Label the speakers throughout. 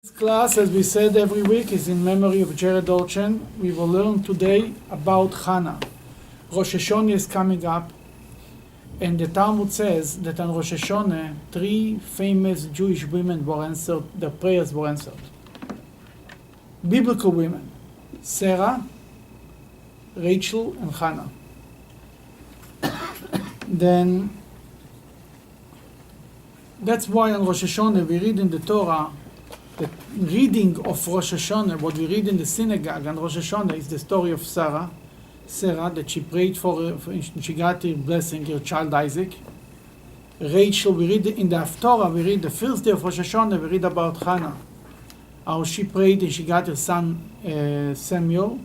Speaker 1: This class, as we said every week, is in memory of Jared Olchen. We will learn today about Hannah. Rosh Hashanah is coming up, and the Talmud says that on Rosh Hashanah, three famous Jewish women were answered, their prayers were answered. Biblical women, Sarah, Rachel, and Hannah. Then, that's why on Rosh Hashanah we read in the Torah, the reading of Rosh Hashanah, what we read in the synagogue on Rosh Hashanah is the story of Sarah, that she prayed for she got her blessing, her child Isaac. Rachel, we read in the Haftora, we read the first day of Rosh Hashanah, we read about Hannah, how she prayed and she got her son Samuel.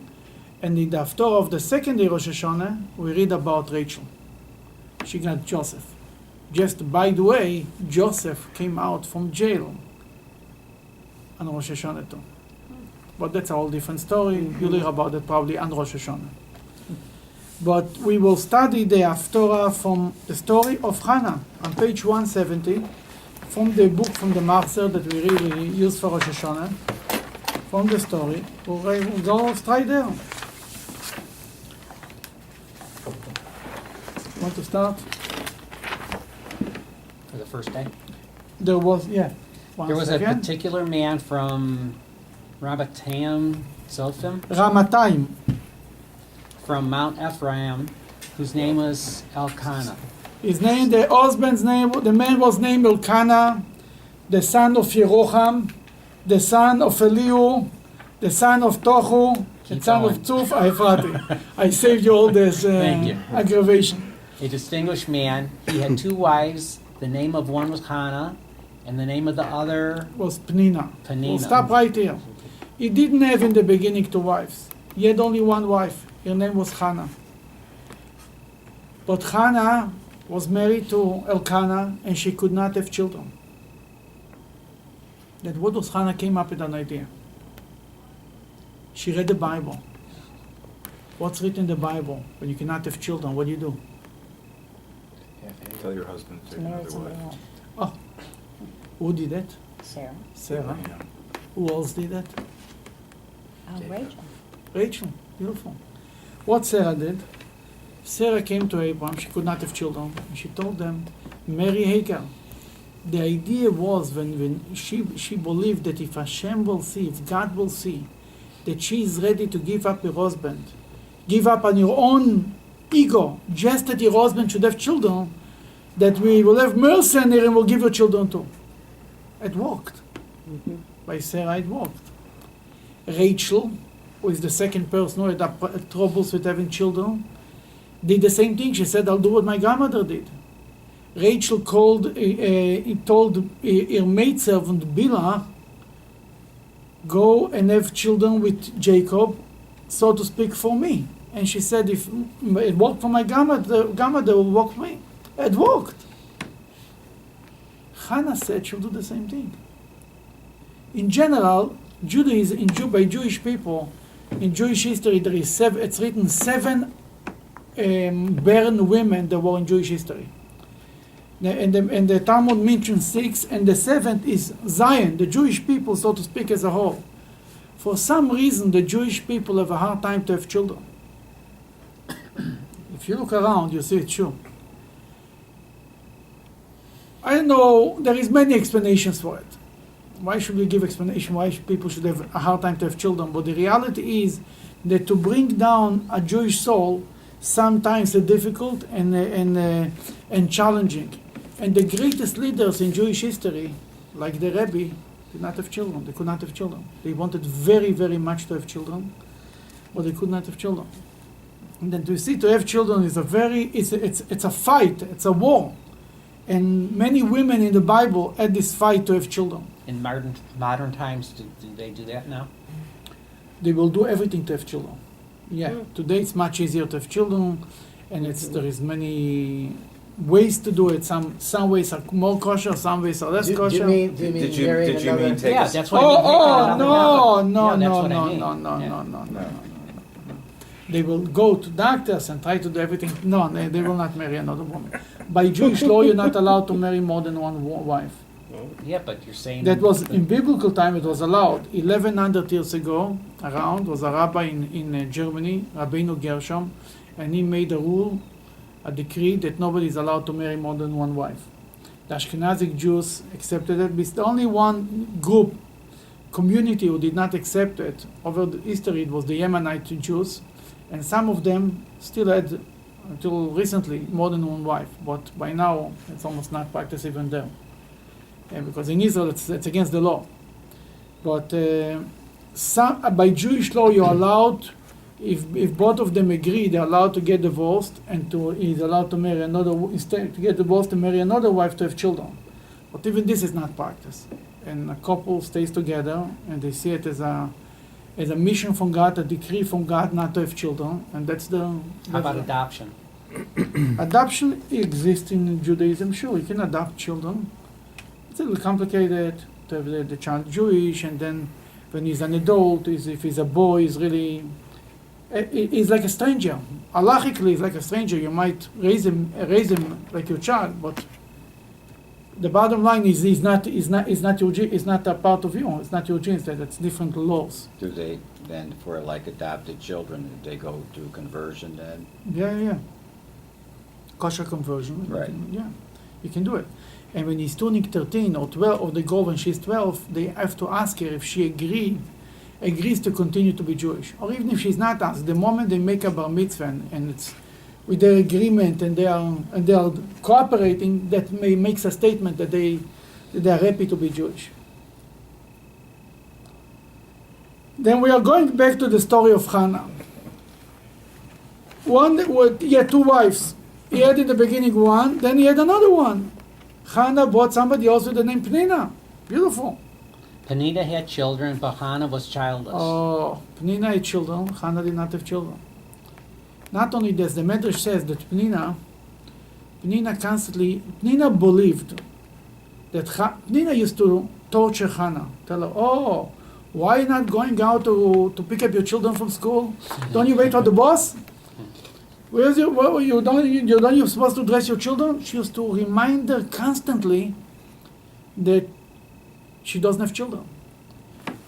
Speaker 1: And in the Haftora of the second day of Rosh Hashanah, we read about Rachel. She got Joseph. Just by the way, Joseph came out from jail on Rosh Hashanah too. But that's a whole different story. You'll hear about it probably on Rosh Hashanah. But we will study the Haftorah from the story of Hannah on page 170 from the book from the Marser that we really use for Rosh Hashanah. From the story, we'll go straight there. Want to start?
Speaker 2: For the first day?
Speaker 1: There was, yeah.
Speaker 2: There was a particular man from Ramatayim Zophim,
Speaker 1: Ramatayim.
Speaker 2: from Mount Ephraim, whose name was Elkanah.
Speaker 1: His name, the husband's name, the man was named Elkanah, the son of Yeroham, the son of Elihu, the son of Tohu, the son of Tzuf. I saved you all this aggravation.
Speaker 2: A distinguished man. He had two wives. The name of one was Hannah, and the name of the other
Speaker 1: was Penina.
Speaker 2: Penina.
Speaker 1: We'll stop right here. He didn't have in the beginning two wives. He had only one wife. Her name was Hannah. But Hannah was married to Elkanah, and she could not have children. That what was Hannah came up with an idea. She read the Bible. What's written in the Bible? When you cannot have children, what do?
Speaker 3: Tell your husband to take another wife.
Speaker 1: Oh, who did that?
Speaker 4: Sarah.
Speaker 1: Sarah.
Speaker 3: Yeah.
Speaker 1: Who else did that?
Speaker 4: Rachel.
Speaker 1: Rachel. Beautiful. What Sarah did? Sarah came to Abraham. She could not have children. And she told them, marry Hagar. The idea was when she believed that if Hashem will see, if God will see, that she is ready to give up her husband, give up on her own ego, just that her husband should have children, that we will have mercy on her and will give her children too. It worked. By Sarah it worked. Rachel, who is the second person who had troubles with having children, did the same thing. She said, I'll do what my grandmother did. Rachel told her maidservant Bilhah, go and have children with Jacob, so to speak, for me. And she said, if it worked for my grandmother will work for me. It worked. Hannah said she'll do the same thing. In general, Judaism, by Jewish people, in Jewish history, it's written 7 barren women that were in Jewish history. And the Talmud mentions 6, and the 7th is Zion, the Jewish people, so to speak, as a whole. For some reason, the Jewish people have a hard time to have children. If you look around, you see it's true. I know there is many explanations for it. Why should we give explanation why people should have a hard time to have children? But the reality is that to bring down a Jewish soul sometimes is difficult and challenging. And the greatest leaders in Jewish history, like the Rebbe, did not have children. They could not have children. They wanted very, very much to have children, but they could not have children. And then to have children is it's a fight, it's a war. And many women in the Bible had this fight to have children.
Speaker 2: In modern times, do they do that now?
Speaker 1: They will do everything to have children. Yeah, today it's much easier to have children, and there is many ways to do it. Some ways are more kosher, some ways are less kosher.
Speaker 3: Did you mean take
Speaker 2: Yeah,
Speaker 3: us?
Speaker 2: that's what I mean.
Speaker 1: No. They will go to doctors and try to do everything. No, they will not marry another woman. By Jewish law, you're not allowed to marry more than one wife.
Speaker 2: Yeah, but you're saying
Speaker 1: That was, in biblical time, it was allowed. 1100 years ago, around, was a rabbi in Germany, Rabbeinu Gershom, and he made a rule, a decree, that nobody is allowed to marry more than one wife. The Ashkenazic Jews accepted it, but the only one group, community who did not accept it over the history, it was the Yemenite Jews, and some of them still had, until recently, more than one wife, but by now it's almost not practiced even there. Because in Israel it's against the law. But by Jewish law you're allowed, if both of them agree, they're allowed to get divorced, and he's allowed to marry another, instead to get divorced and marry another wife to have children. But even this is not practiced. And a couple stays together, and they see it as a mission from God, a decree from God not to have children, and that's the.
Speaker 2: How about adoption?
Speaker 1: Adoption exists in Judaism, sure. You can adopt children. It's a little complicated to have the child Jewish, and then when he's an adult, if he's a boy, he's really. He's like a stranger. Halachically, he's like a stranger. You might raise him like your child, but the bottom line is he's not a part of you. It's not your genes. That's different laws.
Speaker 5: Do they then, for like adopted children, do they go through conversion then?
Speaker 1: Yeah. Kosher conversion.
Speaker 5: Right.
Speaker 1: You can do it. And when he's turning 13 or 12, or the girl when she's 12, they have to ask her if she agrees to continue to be Jewish. Or even if she's not asked, the moment they make a bar mitzvah and it's with their agreement and they are cooperating, that makes a statement that they are happy to be Jewish. Then we are going back to the story of Hannah. He had two wives. He had in the beginning one, then he had another one. Hannah brought somebody else with the name Penina. Beautiful.
Speaker 2: Penina had children, but Hannah was childless.
Speaker 1: Oh, Penina had children. Hannah did not have children. Not only this, the Medrash says that Penina believed that Penina used to torture Hannah. Tell her, oh, why are you not going out to pick up your children from school? Don't you wait for the boss? You're supposed to dress your children? She used to remind her constantly that she doesn't have children.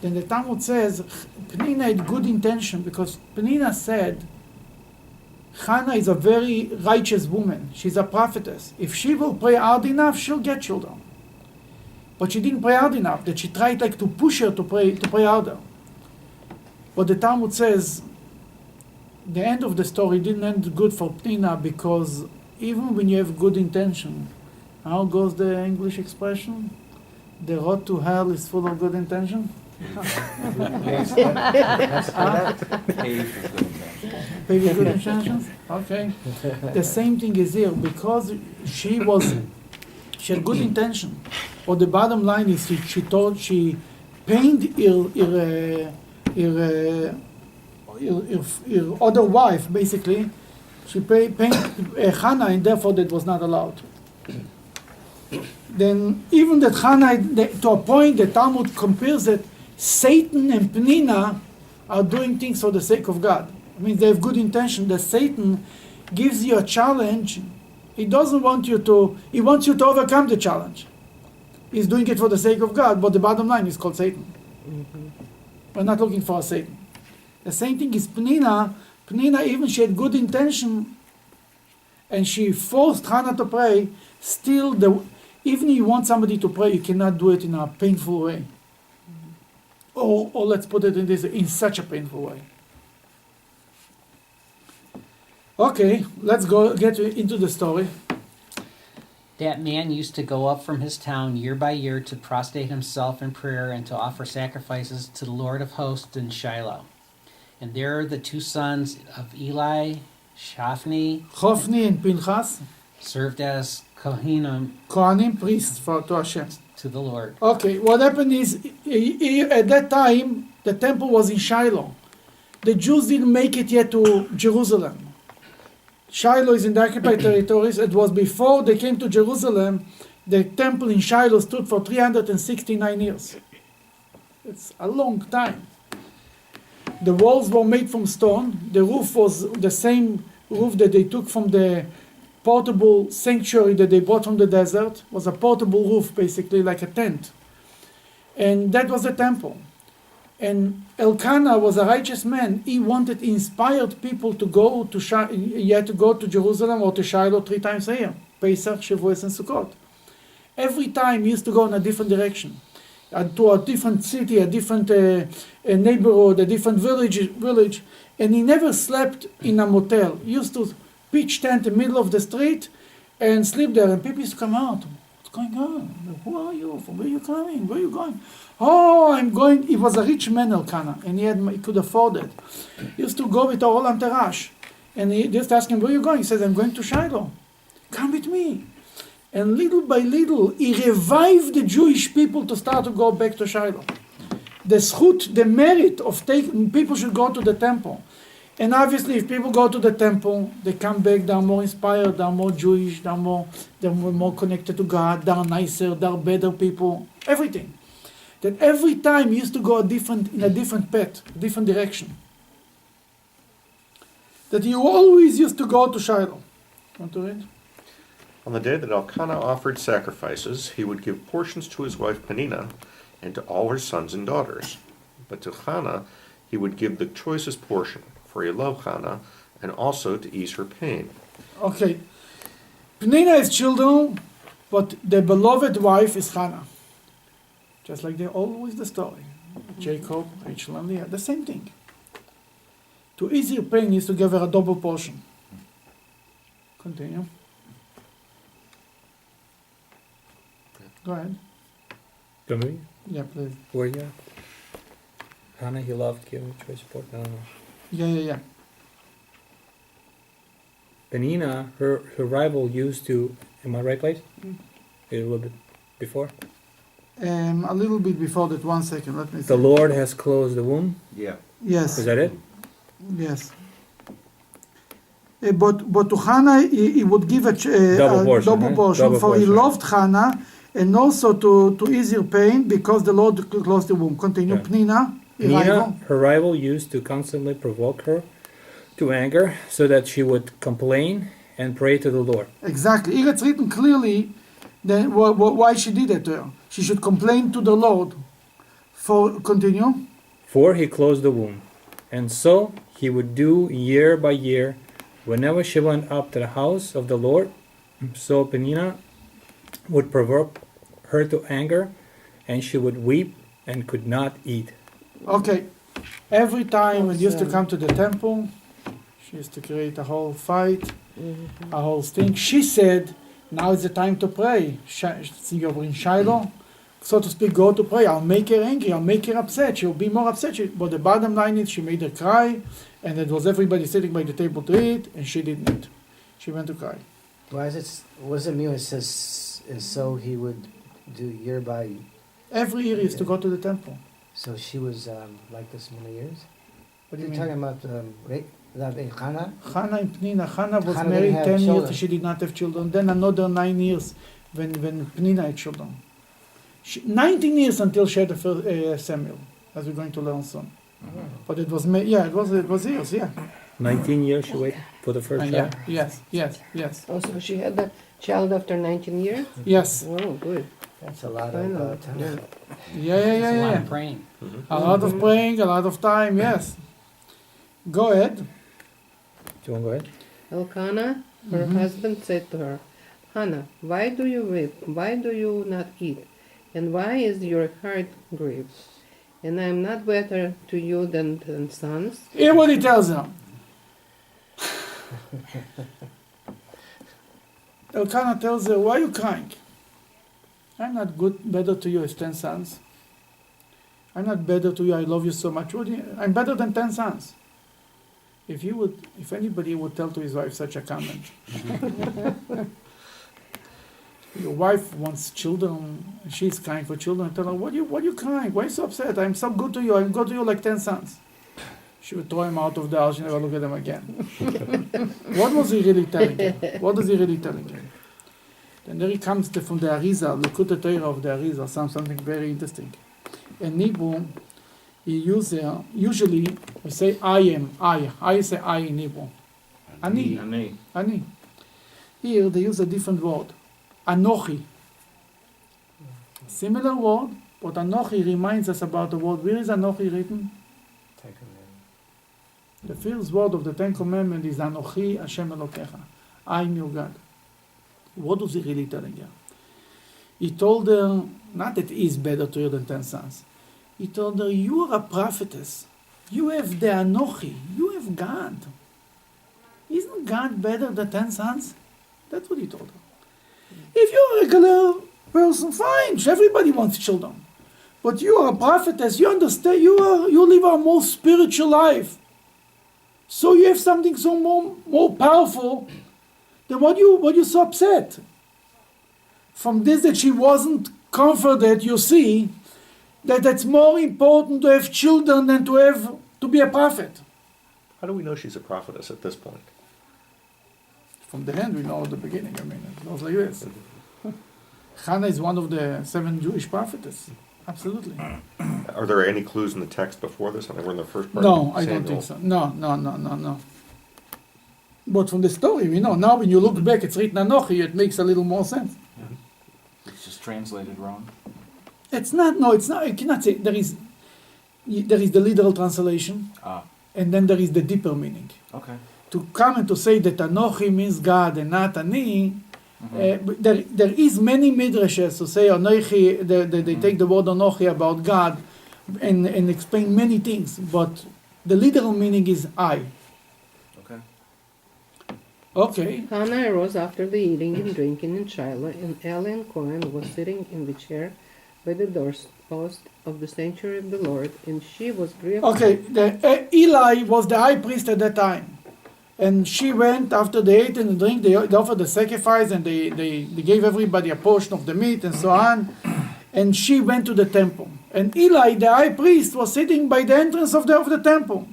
Speaker 1: Then the Talmud says Penina had good intention, because Penina said Hannah is a very righteous woman. She's a prophetess. If she will pray hard enough, she'll get children. But she didn't pray hard enough. That she tried to push her to pray harder. But the Talmud says the end of the story didn't end good for Penina, because even when you have good intention, how goes the English expression? The road to hell is full of good intention. Paved with good intentions. Okay. The same thing is here, because she had good intention. But the bottom line is she pained her other wife, basically. She pained Hannah, and therefore that was not allowed. Then even that Hannah, to a point, the Talmud compares that Satan and Penina are doing things for the sake of God. I mean, they have good intention. That Satan gives you a challenge. He doesn't want you to, he wants you to overcome the challenge. He's doing it for the sake of God, but the bottom line is called Satan. Mm-hmm. We're not looking for a Satan. The same thing is Penina. Penina, even she had good intention, and she forced Hannah to pray. Still, even if you want somebody to pray, you cannot do it in a painful way. Or let's put it in such a painful way. Okay, let's get into the story.
Speaker 2: That man used to go up from his town year by year to prostrate himself in prayer and to offer sacrifices to the Lord of hosts in Shiloh. And there the two sons of Eli, Hophni
Speaker 1: and Pinchas,
Speaker 2: served as
Speaker 1: Kohanim, priests to Hashem.
Speaker 2: To the Lord.
Speaker 1: Okay, what happened is, at that time, the temple was in Shiloh. The Jews didn't make it yet to Jerusalem. Shiloh is in the occupied territories. It was before they came to Jerusalem. The temple in Shiloh stood for 369 years. It's a long time. The walls were made from stone. The roof was the same roof that they took from the portable sanctuary that they brought from the desert. It was a portable roof, basically like a tent. And that was the temple. And Elkanah was a righteous man. He inspired people to go to he had to go to Jerusalem or to Shiloh 3 times a year. Pesach, Shavuos, and Sukkot. Every time he used to go in a different direction. To a different city, a different neighborhood, a different village. And he never slept in a motel. He used to pitch tent in the middle of the street and sleep there. And people used to come out. What's going on? Who are you? From where are you coming? Where are you going? Oh, I'm going. He was a rich man, Elkanah, and he could afford it. He used to go with a whole entourage. And he just asked him, where are you going? He says, I'm going to Shiloh. Come with me. And little by little, he revived the Jewish people to start to go back to Shiloh. The zchut, the merit of taking, people should go to the temple. And obviously, if people go to the temple, they come back, they are more inspired, they are more Jewish, they're more connected to God, they are nicer, they are better people, everything. That every time he used to go in a different path, different direction. That he always used to go to Shiloh. Want to read?
Speaker 6: On the day that Elkanah offered sacrifices, he would give portions to his wife Peninnah and to all her sons and daughters. But to Hannah he would give the choicest portion, for he loved Hannah, and also to ease her pain.
Speaker 1: Okay. Peninnah has children, but the beloved wife is Hannah. Just like always the story. Jacob, Rachel, and Leah, the same thing. To ease her pain is to give her a double portion. Continue. Go ahead.
Speaker 7: Can we?
Speaker 1: Yeah, please.
Speaker 7: Where you at? Hannah, he loved giving choice support. I don't know.
Speaker 1: Yeah.
Speaker 7: Peninnah, her rival used to. Am I right place? A little bit before.
Speaker 1: A little bit before that. 1 second. Let me see.
Speaker 7: The Lord has closed the womb.
Speaker 5: Yeah.
Speaker 1: Yes.
Speaker 7: Is that it?
Speaker 1: Yes. But to Hannah he would give a
Speaker 7: Double portion,
Speaker 1: double portion,
Speaker 7: Double
Speaker 1: for he
Speaker 7: portion.
Speaker 1: loved Hannah, and also to ease her pain because the Lord closed the womb. Continue.
Speaker 7: Yeah.
Speaker 1: Peninnah,
Speaker 7: Peninnah, her rival, used to constantly provoke her to anger so that she would complain and pray to the Lord.
Speaker 1: Exactly. Here it's written clearly that why she did it to her. She should complain to the Lord. Continue.
Speaker 7: For he closed the womb. And so he would do year by year whenever she went up to the house of the Lord. So Peninnah would provoke her to anger, and she would weep and could not eat.
Speaker 1: Okay. Every time when used to come to the temple, she used to create a whole fight, a whole thing. She said, now is the time to pray. You're in Shiloh, so to speak, go to pray. I'll make her angry, I'll make her upset. She'll be more upset. But the bottom line is she made her cry, and it was everybody sitting by the table to eat, and she didn't eat. She went to cry.
Speaker 8: Why is it? What does it mean? It says, and so he would do year by.
Speaker 1: Every year he used to go to the temple.
Speaker 8: So she was like this many years.
Speaker 1: What do you
Speaker 8: You're
Speaker 1: mean?
Speaker 8: talking about Hannah?
Speaker 1: Hannah and Peninnah. Hannah was
Speaker 8: Hannah
Speaker 1: married
Speaker 8: didn't have
Speaker 1: 10 years,
Speaker 8: children.
Speaker 1: she did not have children. Then another 9 years when Peninnah had children. 19 years until she had the first Samuel, as we're going to learn soon. But it was it was years, yeah.
Speaker 7: 19 years she waited for the first
Speaker 1: Yeah,
Speaker 7: child.
Speaker 1: yes.
Speaker 9: Oh, so she had the child after 19 years?
Speaker 1: Yes.
Speaker 9: Oh, good.
Speaker 8: That's a lot
Speaker 9: I
Speaker 8: of
Speaker 9: know.
Speaker 8: time.
Speaker 9: Yeah.
Speaker 2: It's a lot
Speaker 1: Yeah.
Speaker 2: of praying.
Speaker 1: A lot of praying, a lot of time, yes. Go ahead.
Speaker 7: Do you want to go ahead?
Speaker 9: Elkanah, her husband, said to her, Hannah, why do you weep? Why do you not eat? And why is your heart grieved? And I am not better to you than sons.
Speaker 1: Hear what he tells her. Elkanah tells her, why are you crying? I'm not better to you as 10 sons. I'm not better to you, I love you so much. I'm better than 10 sons. If anybody would tell to his wife such a comment. Your wife wants children, she's crying for children, tell her, what are you crying? Why are you so upset? I'm so good to you, I'm good to you like 10 sons. She would throw him out of the house, she never look at him again. What was he really telling her? What is he really telling her? Then there he comes from the Arizal, the Likutei Torah of the Arizal, something very interesting. In Hebrew, usually we say I am, I. I say I in Hebrew. Ani. Here they use a different word, Anochi. Similar word, but Anochi reminds us about the word. Where is Anochi written? The first word of the Ten Commandments is Anochi Hashem Elokecha. I am your God. What was he really telling her? He told her, not that he is better to her than 10 sons. He told her, you are a prophetess. You have the Anochi. You have God. Isn't God better than 10 sons? That's what he told her. If you're a regular person, fine. Everybody wants children. But you are a prophetess. You understand. You live a more spiritual life. So you have something so more powerful. Then what you so upset? From this that she wasn't comforted, you see that it's more important to have children than to be a prophet.
Speaker 6: How do we know she's a prophetess at this point?
Speaker 1: From the hand we know at the beginning. I mean, it goes like this. Hannah is one of the 7 Jewish prophetess. Absolutely.
Speaker 6: Are there any clues in the text before this? I mean, we're in the first part.
Speaker 1: No,
Speaker 6: of
Speaker 1: I don't
Speaker 6: Samuel.
Speaker 1: think so. No. But from the story we know. Now when you look back, it's written Anochi, it makes a little more sense.
Speaker 3: It's just translated wrong.
Speaker 1: It's not, I cannot say, there is the literal translation,
Speaker 3: Ah,
Speaker 1: and then there is the deeper meaning.
Speaker 3: okay.
Speaker 1: To come and to say that Anochi means God and not Ani, but there is many midrashes who say Anochi, they take the word Anochi about God and explain many things, but the literal meaning is I.
Speaker 3: Okay.
Speaker 1: Okay.
Speaker 9: Hannah arose after the eating and drinking in Shiloh, and Eli and Cohen was sitting in the chair by the doorpost of the sanctuary of the Lord, and she was grieved.
Speaker 1: Okay, Eli was the high priest at that time. And she went after they ate and drink, they offered the sacrifice, and they gave everybody a portion of the meat and so on. And she went to the temple. And Eli, the high priest, was sitting by the entrance of the temple.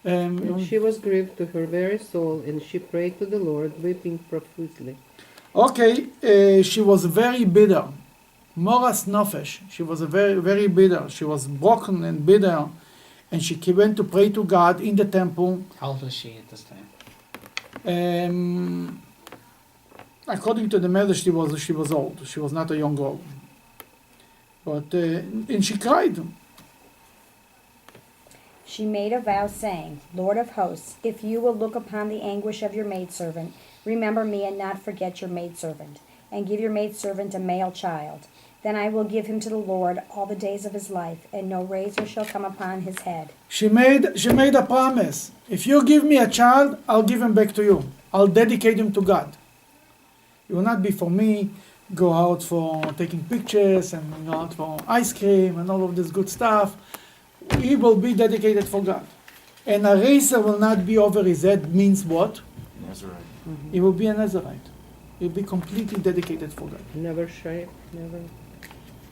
Speaker 9: And she was grieved to her very soul, and she prayed to the Lord, weeping profusely.
Speaker 1: Okay, she was very bitter. Moras nofesh. She was very, very bitter. She was broken and bitter. And she went to pray to God in the temple.
Speaker 2: How old was she at this time?
Speaker 1: According to the mother, she was old. She was not a young girl. But and she cried.
Speaker 4: She made a vow, saying, Lord of hosts, if you will look upon the anguish of your maidservant, remember me and not forget your maidservant, and give your maidservant a male child. Then I will give him to the Lord all the days of his life, and no razor shall come upon his head.
Speaker 1: She made a promise. If you give me a child, I'll give him back to you. I'll dedicate him to God. It will not be for me, go out for taking pictures and go out for ice cream and all of this good stuff. He will be dedicated for God. And a razor will not be over his head means what?
Speaker 3: Nazarite.
Speaker 1: He will be a Nazarite. He'll be completely dedicated for God.
Speaker 9: Never shave, never.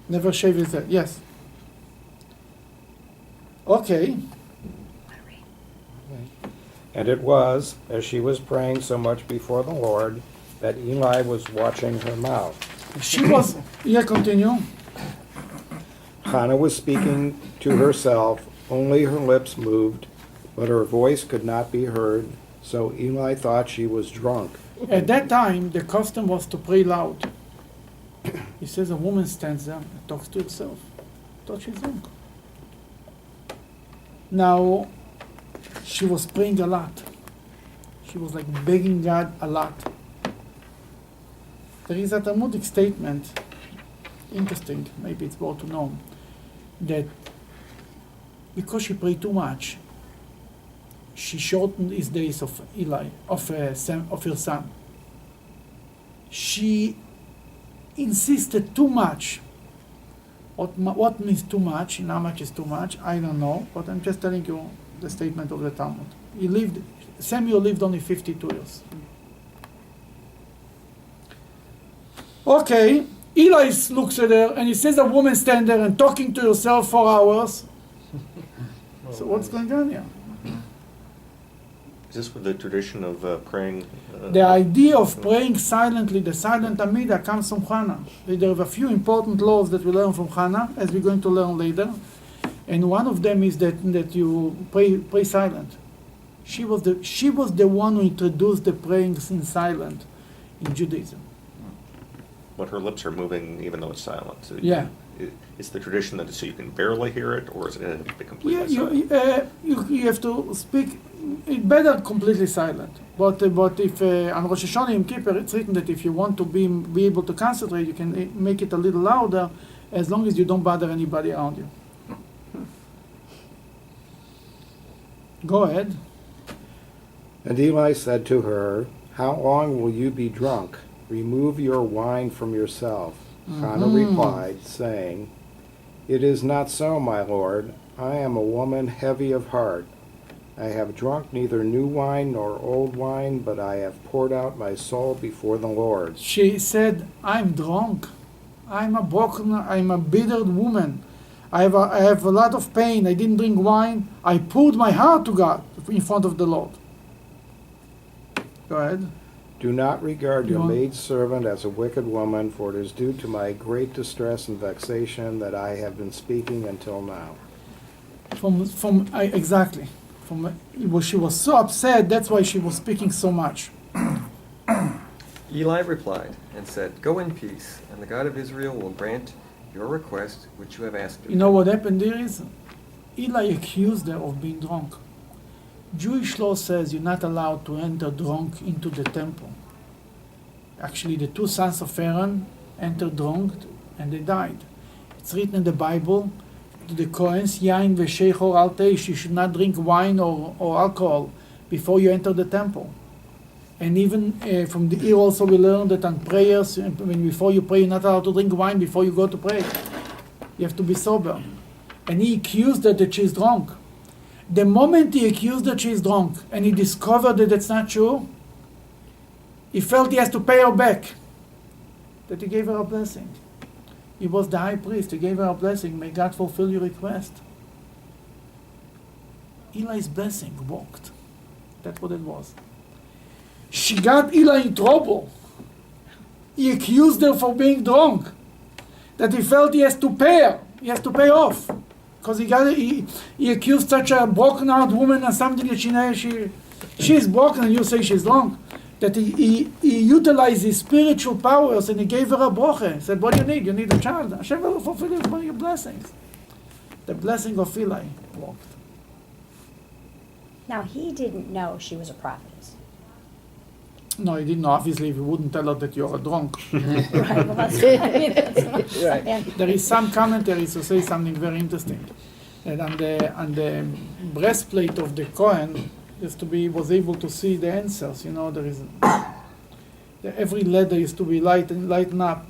Speaker 1: Never shave his head, yes. Okay.
Speaker 10: And it was, as she was praying so much before the Lord, that Eli was watching her mouth.
Speaker 1: She was, continue.
Speaker 10: Hannah was speaking to herself, only her lips moved, but her voice could not be heard, so Eli thought she was drunk.
Speaker 1: At that time, the custom was to pray loud. He says a woman stands there and talks to herself. Thought she's drunk. Now, she was praying a lot. She was like begging God a lot. There is a Talmudic statement, interesting, maybe it's worth to know, that because she prayed too much, she shortened his days of Eli, of her son. She insisted too much. What means too much and how much is too much, I don't know, but I'm just telling you the statement of the Talmud. Samuel lived only 52 years. Okay, Eli looks at her and he sees a woman stand there and talking to herself for hours. So what's going on here?
Speaker 6: Is this with the tradition of praying?
Speaker 1: The idea of praying silently, the silent Amida, comes from Hannah. There are a few important laws that we learn from Hannah, as we're going to learn later. And one of them is that you pray silent. She was the one who introduced the praying in silent in Judaism.
Speaker 6: But her lips are moving even though it's silent. So
Speaker 1: Yeah.
Speaker 6: Is the tradition that so you can barely hear it, or is it going to be completely
Speaker 1: Yeah,
Speaker 6: silent?
Speaker 1: you have to speak. It's better completely silent. But if on Rosh Hashanah Yom Kippur, it's written that if you want to be able to concentrate, you can make it a little louder, as long as you don't bother anybody around you. Go ahead.
Speaker 10: And Eli said to her, How long will you be drunk? Remove your wine from yourself. Hannah replied, saying, It is not so, my lord. I am a woman heavy of heart. I have drunk neither new wine nor old wine, but I have poured out my soul before the Lord.
Speaker 1: She said, I'm drunk. I'm a bitter woman. I have a lot of pain. I didn't drink wine. I poured my heart to God in front of the Lord. Go ahead.
Speaker 10: Do not regard your
Speaker 1: No.
Speaker 10: maidservant as a wicked woman, for it is due to my great distress and vexation that I have been speaking until now.
Speaker 1: Exactly. She was so upset, that's why she was speaking so much.
Speaker 11: Eli replied and said, Go in peace, and the God of Israel will grant your request which you have asked of
Speaker 1: You know
Speaker 11: him."
Speaker 1: what happened there is? Eli accused her of being drunk. Jewish law says you're not allowed to enter drunk into the temple. Actually, the two sons of Aaron entered drunk and they died. It's written in the Bible to the Kohen's, Yain v'sheichor al teish, you should not drink wine or alcohol before you enter the temple. And even from the here also we learn that on prayers, before you pray, you're not allowed to drink wine before you go to pray. You have to be sober. And he accused her that she's drunk. The moment he accused that she's drunk and he discovered that it's not true, he felt he has to pay her back. That he gave her a blessing. He was the high priest. He gave her a blessing. May God fulfill your request. Eli's blessing worked. That's what it was. She got Eli in trouble. He accused her for being drunk. That he felt he has to pay her. He has to pay off. Because he accused such a broken-hearted woman of something that she's broken and you say she's drunk. That he utilized his spiritual powers and he gave her a broche. He said, what do you need? You need a child. Hashem will fulfill your blessings. The blessing of Eli worked.
Speaker 4: Now, he didn't know she was a prophetess.
Speaker 1: No, he didn't know. Obviously, if he wouldn't tell her that you're a drunk.
Speaker 4: Right, well, that's right.
Speaker 8: Right.
Speaker 4: Yeah.
Speaker 1: There is some commentaries who say something very interesting. That on the breastplate of the Kohen was able to see the answers. You know, there is every letter is to be lighten up.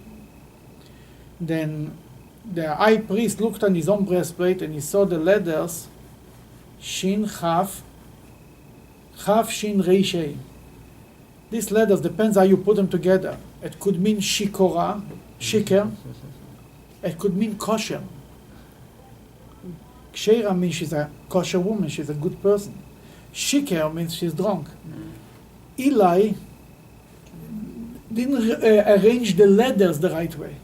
Speaker 1: Then the high priest looked on his own breastplate and he saw the letters Shin Chaf, Chaf Shin Reishei. These letters depends how you put them together. It could mean shikora, shiker. It could mean kosher. Ksheira means she's a kosher woman, she's a good person. Shiker means she's drunk. Eli didn't arrange the letters the right way.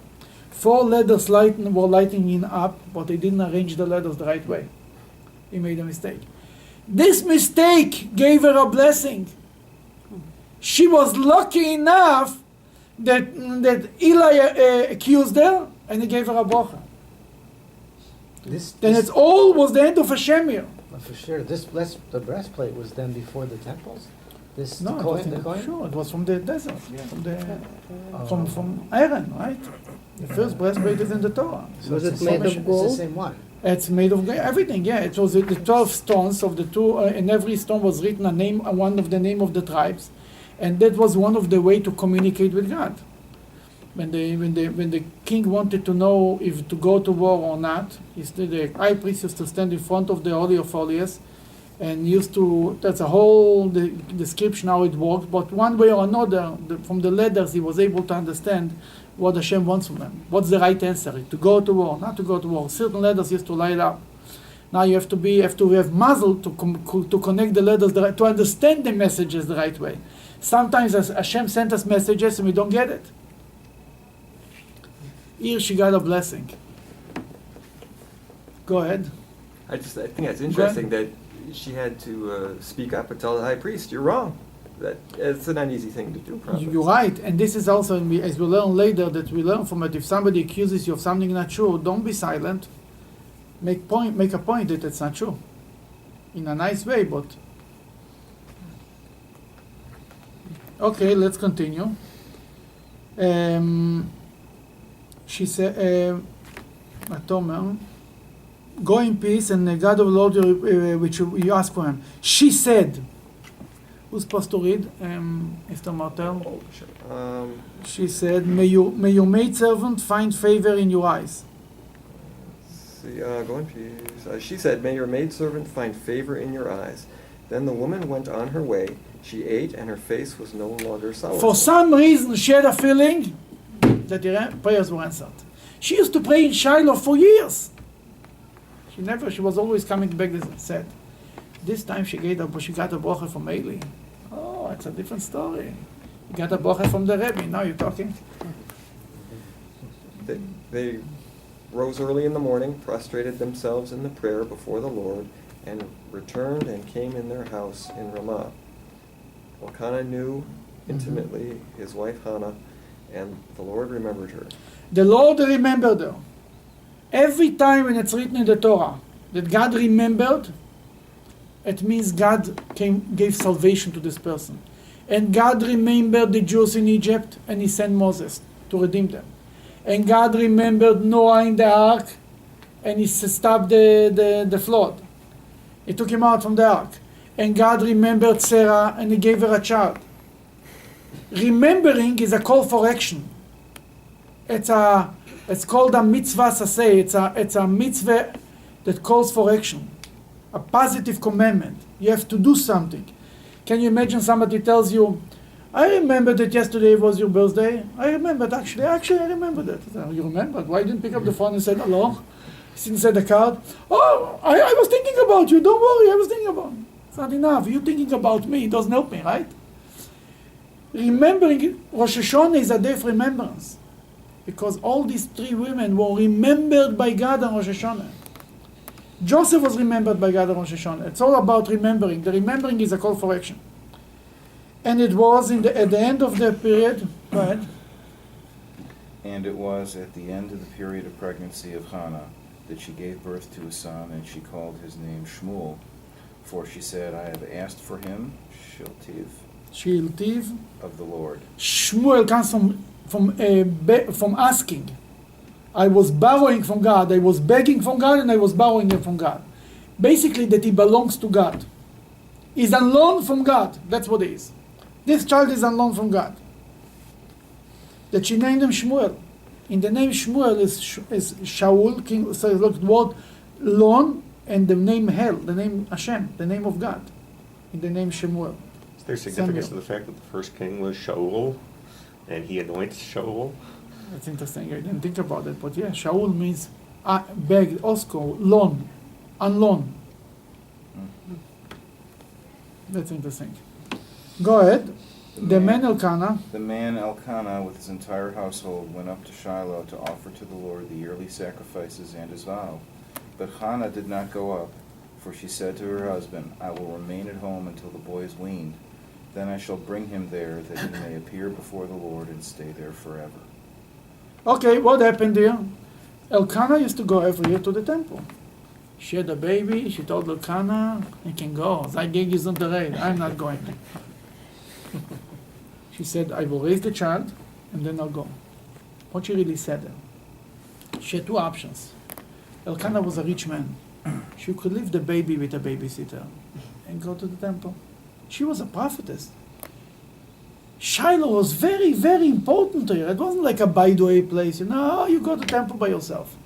Speaker 1: 4 letters were lighting up, but they didn't arrange the letters the right way. He made a mistake. This mistake gave her a blessing. She was lucky enough that Eli accused her and he gave her a bracha. Then it all was the end of Hashem here.
Speaker 8: For sure. The breastplate was then before the temples?
Speaker 1: No,
Speaker 8: The Kohen?
Speaker 1: sure, it was from the desert, from Aaron, right? The first breastplate is in the Torah.
Speaker 9: Was it
Speaker 8: it's
Speaker 9: made
Speaker 8: the
Speaker 9: of
Speaker 8: same-
Speaker 9: gold?
Speaker 8: It's the same one.
Speaker 1: It's made of everything, yeah. It was the 12 stones of the two, and every stone was written one of the name of the tribes, and that was one of the way to communicate with God. When the king wanted to know if to go to war or not, the high priest used to stand in front of the Holy of Holies, and that's a whole description how it worked. But one way or another, from the letters, he was able to understand what Hashem wants from them. What's the right answer? To go to war, not to go to war. Certain letters used to light up. Now you have to have muzzle to connect the letters to understand the messages the right way. Sometimes Hashem sent us messages and we don't get it. Here she got a blessing. Go ahead.
Speaker 11: I think that's interesting that, she had to speak up and tell the high priest, "You're wrong." It's an uneasy thing to do, probably.
Speaker 1: You're right, and this is also, as we learn later, that we learn from it. If somebody accuses you of something not true, don't be silent. Make a point that it's not true, in a nice way. But okay, let's continue. She said, "Atomer, go in peace, and the God of the Lord, which you ask for him." She said. Who's supposed to read? Mr. Martel.
Speaker 11: Oh, sure.
Speaker 1: She said, may your maidservant find favor in your eyes.
Speaker 11: See, go in peace. She said, "May your maidservant find favor in your eyes." Then the woman went on her way. She ate, and her face was no longer sour.
Speaker 1: For some reason, she had a feeling that her prayers were answered. She used to pray in Shiloh for years. She was always coming back and said, this time she got a bracha from Eli. Oh, it's a different story. You got a bracha from the Rebbe. Now you're talking.
Speaker 11: They rose early in the morning, prostrated themselves in the prayer before the Lord, and returned and came in their house in Ramah. Elkanah knew intimately his wife Hannah, and the Lord remembered her.
Speaker 1: The Lord remembered her. Every time when it's written in the Torah that God remembered, it means God gave salvation to this person. And God remembered the Jews in Egypt, and he sent Moses to redeem them. And God remembered Noah in the ark, and he stopped the flood. He took him out from the ark. And God remembered Sarah, and he gave her a child. Remembering is a call for action. It's called a mitzvah saseh. It's a mitzvah that calls for action. A positive commandment. You have to do something. Can you imagine somebody tells you, I remember that yesterday was your birthday. I remembered, actually I remembered that. You remembered? Why didn't you pick up the phone and say hello? Didn't send a card? Oh, I was thinking about you. Don't worry, I was thinking about you. It's not enough. You thinking about me, it doesn't help me, right? Remembering, Rosh Hashanah is a day of remembrance. Because all these three women were remembered by God on Rosh Hashanah. Joseph was remembered by God on Rosh Hashanah. It's all about remembering. The remembering is a call for action. And it was at the end of the period. Go ahead.
Speaker 3: And it was at the end of the period of pregnancy of Hannah that she gave birth to a son, and she called his name Shmuel. For she said, I have asked for him,
Speaker 1: Shiltiv.
Speaker 3: of the Lord.
Speaker 1: Shmuel comes from asking. I was borrowing from God, I was begging from God, and I was borrowing it from God. Basically, that he belongs to God. He's on loan from God. That's what it is. This child is on loan from God. That she named him Shmuel. In the name Shmuel is Shaul, king. So look, the word loan and the name Hel, the name Hashem, the name of God. In the name Shmuel.
Speaker 6: Is there significance to the fact that the first king was Shaul, and he anoints Shaul?
Speaker 1: That's interesting. I didn't think about it, but yeah, Shaul means beg, also loan, on loan. That's interesting. Go ahead. The man Elkanah.
Speaker 3: The man Elkanah with his entire household went up to Shiloh to offer to the Lord the yearly sacrifices and his vow. But Hannah did not go up, for she said to her husband, I will remain at home until the boy is weaned. Then I shall bring him there, that he may appear before the Lord and stay there forever.
Speaker 1: Okay, what happened here? Elkanah used to go every year to the temple. She had a baby, she told Elkanah, he can go. Zygig is on the raid, I'm not going. She said, I will raise the child, and then I'll go. What she really said there? She had two options. Elkanah was a rich man. She could leave the baby with a babysitter and go to the temple. She was a prophetess. Shiloh was very, very important to her. It wasn't like a by-the-way place. You go to the temple by yourself.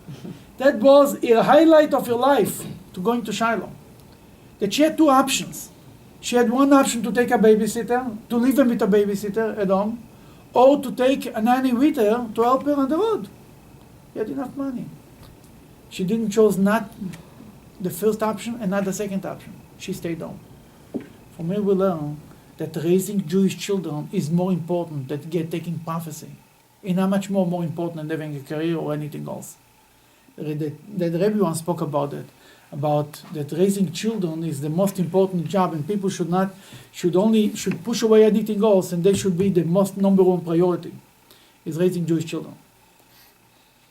Speaker 1: That was a highlight of your life, to going to Shiloh. That she had two options. She had one option to take a babysitter, to leave him with a babysitter at home, or to take a nanny with her to help her on the road. She had enough money. She didn't choose not the first option and not the second option. She stayed home. From here we learn that raising Jewish children is more important than taking prophecy. And how much more important than having a career or anything else. The Rebbe once spoke about it. about that raising children is the most important job, and people should push away anything else, and they should be the most number one priority, is raising Jewish children.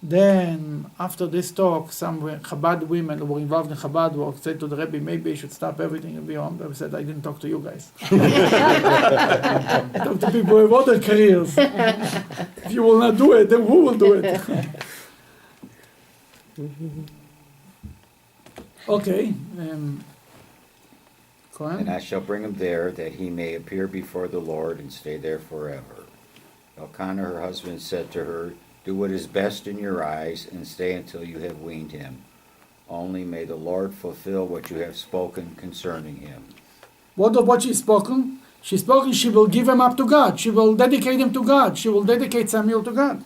Speaker 1: Then, after this talk, some Chabad women who were involved in Chabad work said to the Rebbe, maybe I should stop everything and be home. The Rebbe said, I didn't talk to you guys. I talk to people who have other careers. If you will not do it, then who will do it? Okay. Kohen?
Speaker 5: And I shall bring him there, that he may appear before the Lord and stay there forever. Elkanah, her husband, said to her, do what is best in your eyes, and stay until you have weaned him. Only may the Lord fulfill what you have spoken concerning him.
Speaker 1: What she's spoken? She's spoken she will give him up to God. She will dedicate him to God. She will dedicate Samuel to God.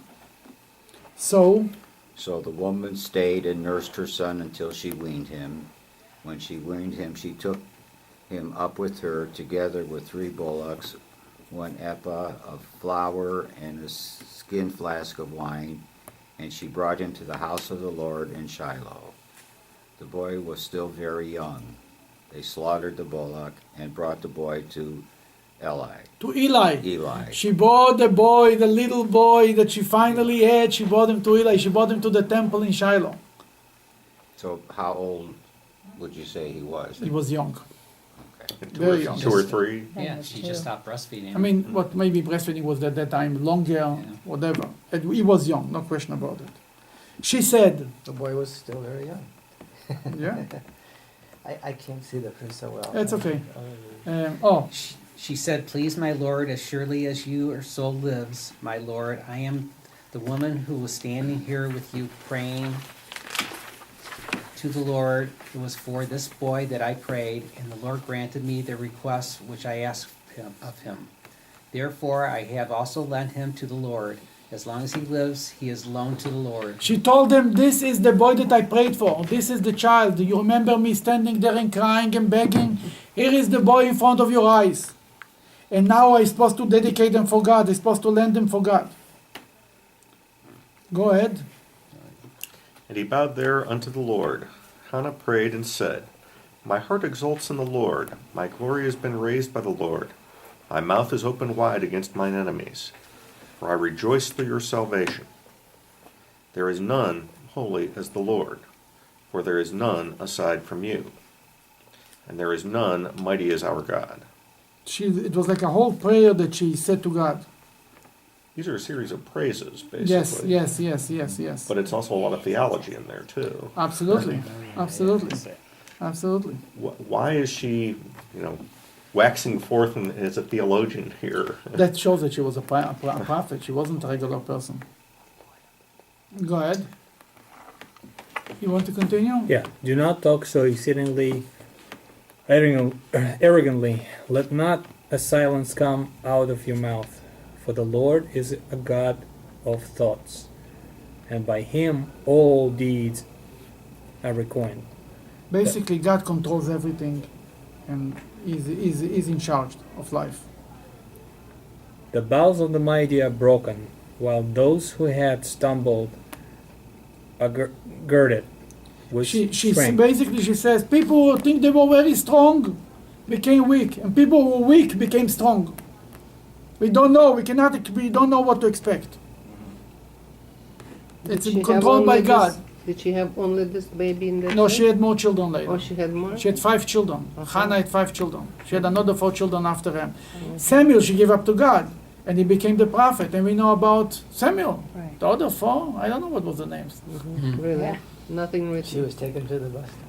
Speaker 1: So
Speaker 5: the woman stayed and nursed her son until she weaned him. When she weaned him, she took him up with her, together with 3 bullocks, 1 ephah of flour, and a skin flask of wine, and she brought him to the house of the Lord in Shiloh. The boy was still very young. They slaughtered the bullock and brought the boy to Eli.
Speaker 1: To Eli.
Speaker 5: Eli.
Speaker 1: She brought the boy, the little boy that she finally had, she brought him to Eli. She brought him to the temple in Shiloh.
Speaker 5: So how old would you say he was?
Speaker 1: He was young.
Speaker 5: Okay.
Speaker 1: Very young.
Speaker 6: 2 or 3.
Speaker 2: Yeah, she just stopped breastfeeding.
Speaker 1: I mean, what maybe breastfeeding was at that time longer, whatever. And he was young, no question about it. She said,
Speaker 8: The boy was still very young.
Speaker 1: yeah,
Speaker 8: I can't see the print so well.
Speaker 1: it's okay.
Speaker 8: Oh,
Speaker 2: She said, please, my Lord, as surely as your soul lives, my Lord, I am the woman who was standing here with you praying to the Lord. It was for this boy that I prayed, and the Lord granted me the request which I asked of him. Therefore, I have also lent him to the Lord. As long as he lives, he is loaned to the Lord.
Speaker 1: She told them, this is the boy that I prayed for. This is the child. Do you remember me standing there and crying and begging? Here is the boy in front of your eyes. And now I'm supposed to dedicate them for God. I'm supposed to lend them for God. Go ahead.
Speaker 6: And he bowed there unto the Lord. Hannah prayed and said, my heart exults in the Lord. My glory has been raised by the Lord. My mouth is open wide against mine enemies. For I rejoice through your salvation. There is none holy as the Lord, for there is none aside from you, and there is none mighty as our God.
Speaker 1: It was like a whole prayer that she said to God.
Speaker 6: These are a series of praises, basically.
Speaker 1: Yes.
Speaker 6: But it's also a lot of theology in there, too.
Speaker 1: Absolutely.
Speaker 6: Why is she, waxing forth as a theologian here?
Speaker 1: That shows that she was a prophet. She wasn't a regular person. Go ahead. You want to continue?
Speaker 7: Yeah. Do not talk so exceedingly arrogantly. Let not a silence come out of your mouth. For the Lord is a God of thoughts, and by him all deeds are reckoned.
Speaker 1: Basically, God controls everything, and is in charge of life.
Speaker 7: The bows of the mighty are broken, while those who had stumbled are girded with strength.
Speaker 1: Basically, she says, people who think they were very strong became weak, and people who were weak became strong. We don't know. We don't know what to expect. It's controlled by God.
Speaker 9: Did she have only this baby in the
Speaker 1: No, she had more children later.
Speaker 9: Oh, she had more?
Speaker 1: She had 5 children.
Speaker 9: Okay.
Speaker 1: Hannah had 5 children. She had another 4 children after him. Samuel she gave up to God, and he became the prophet. And we know about Samuel.
Speaker 4: Right.
Speaker 1: The other 4, I don't know what was the names.
Speaker 9: Really?
Speaker 4: Yeah.
Speaker 9: Nothing written.
Speaker 8: she was taken to the bus stop.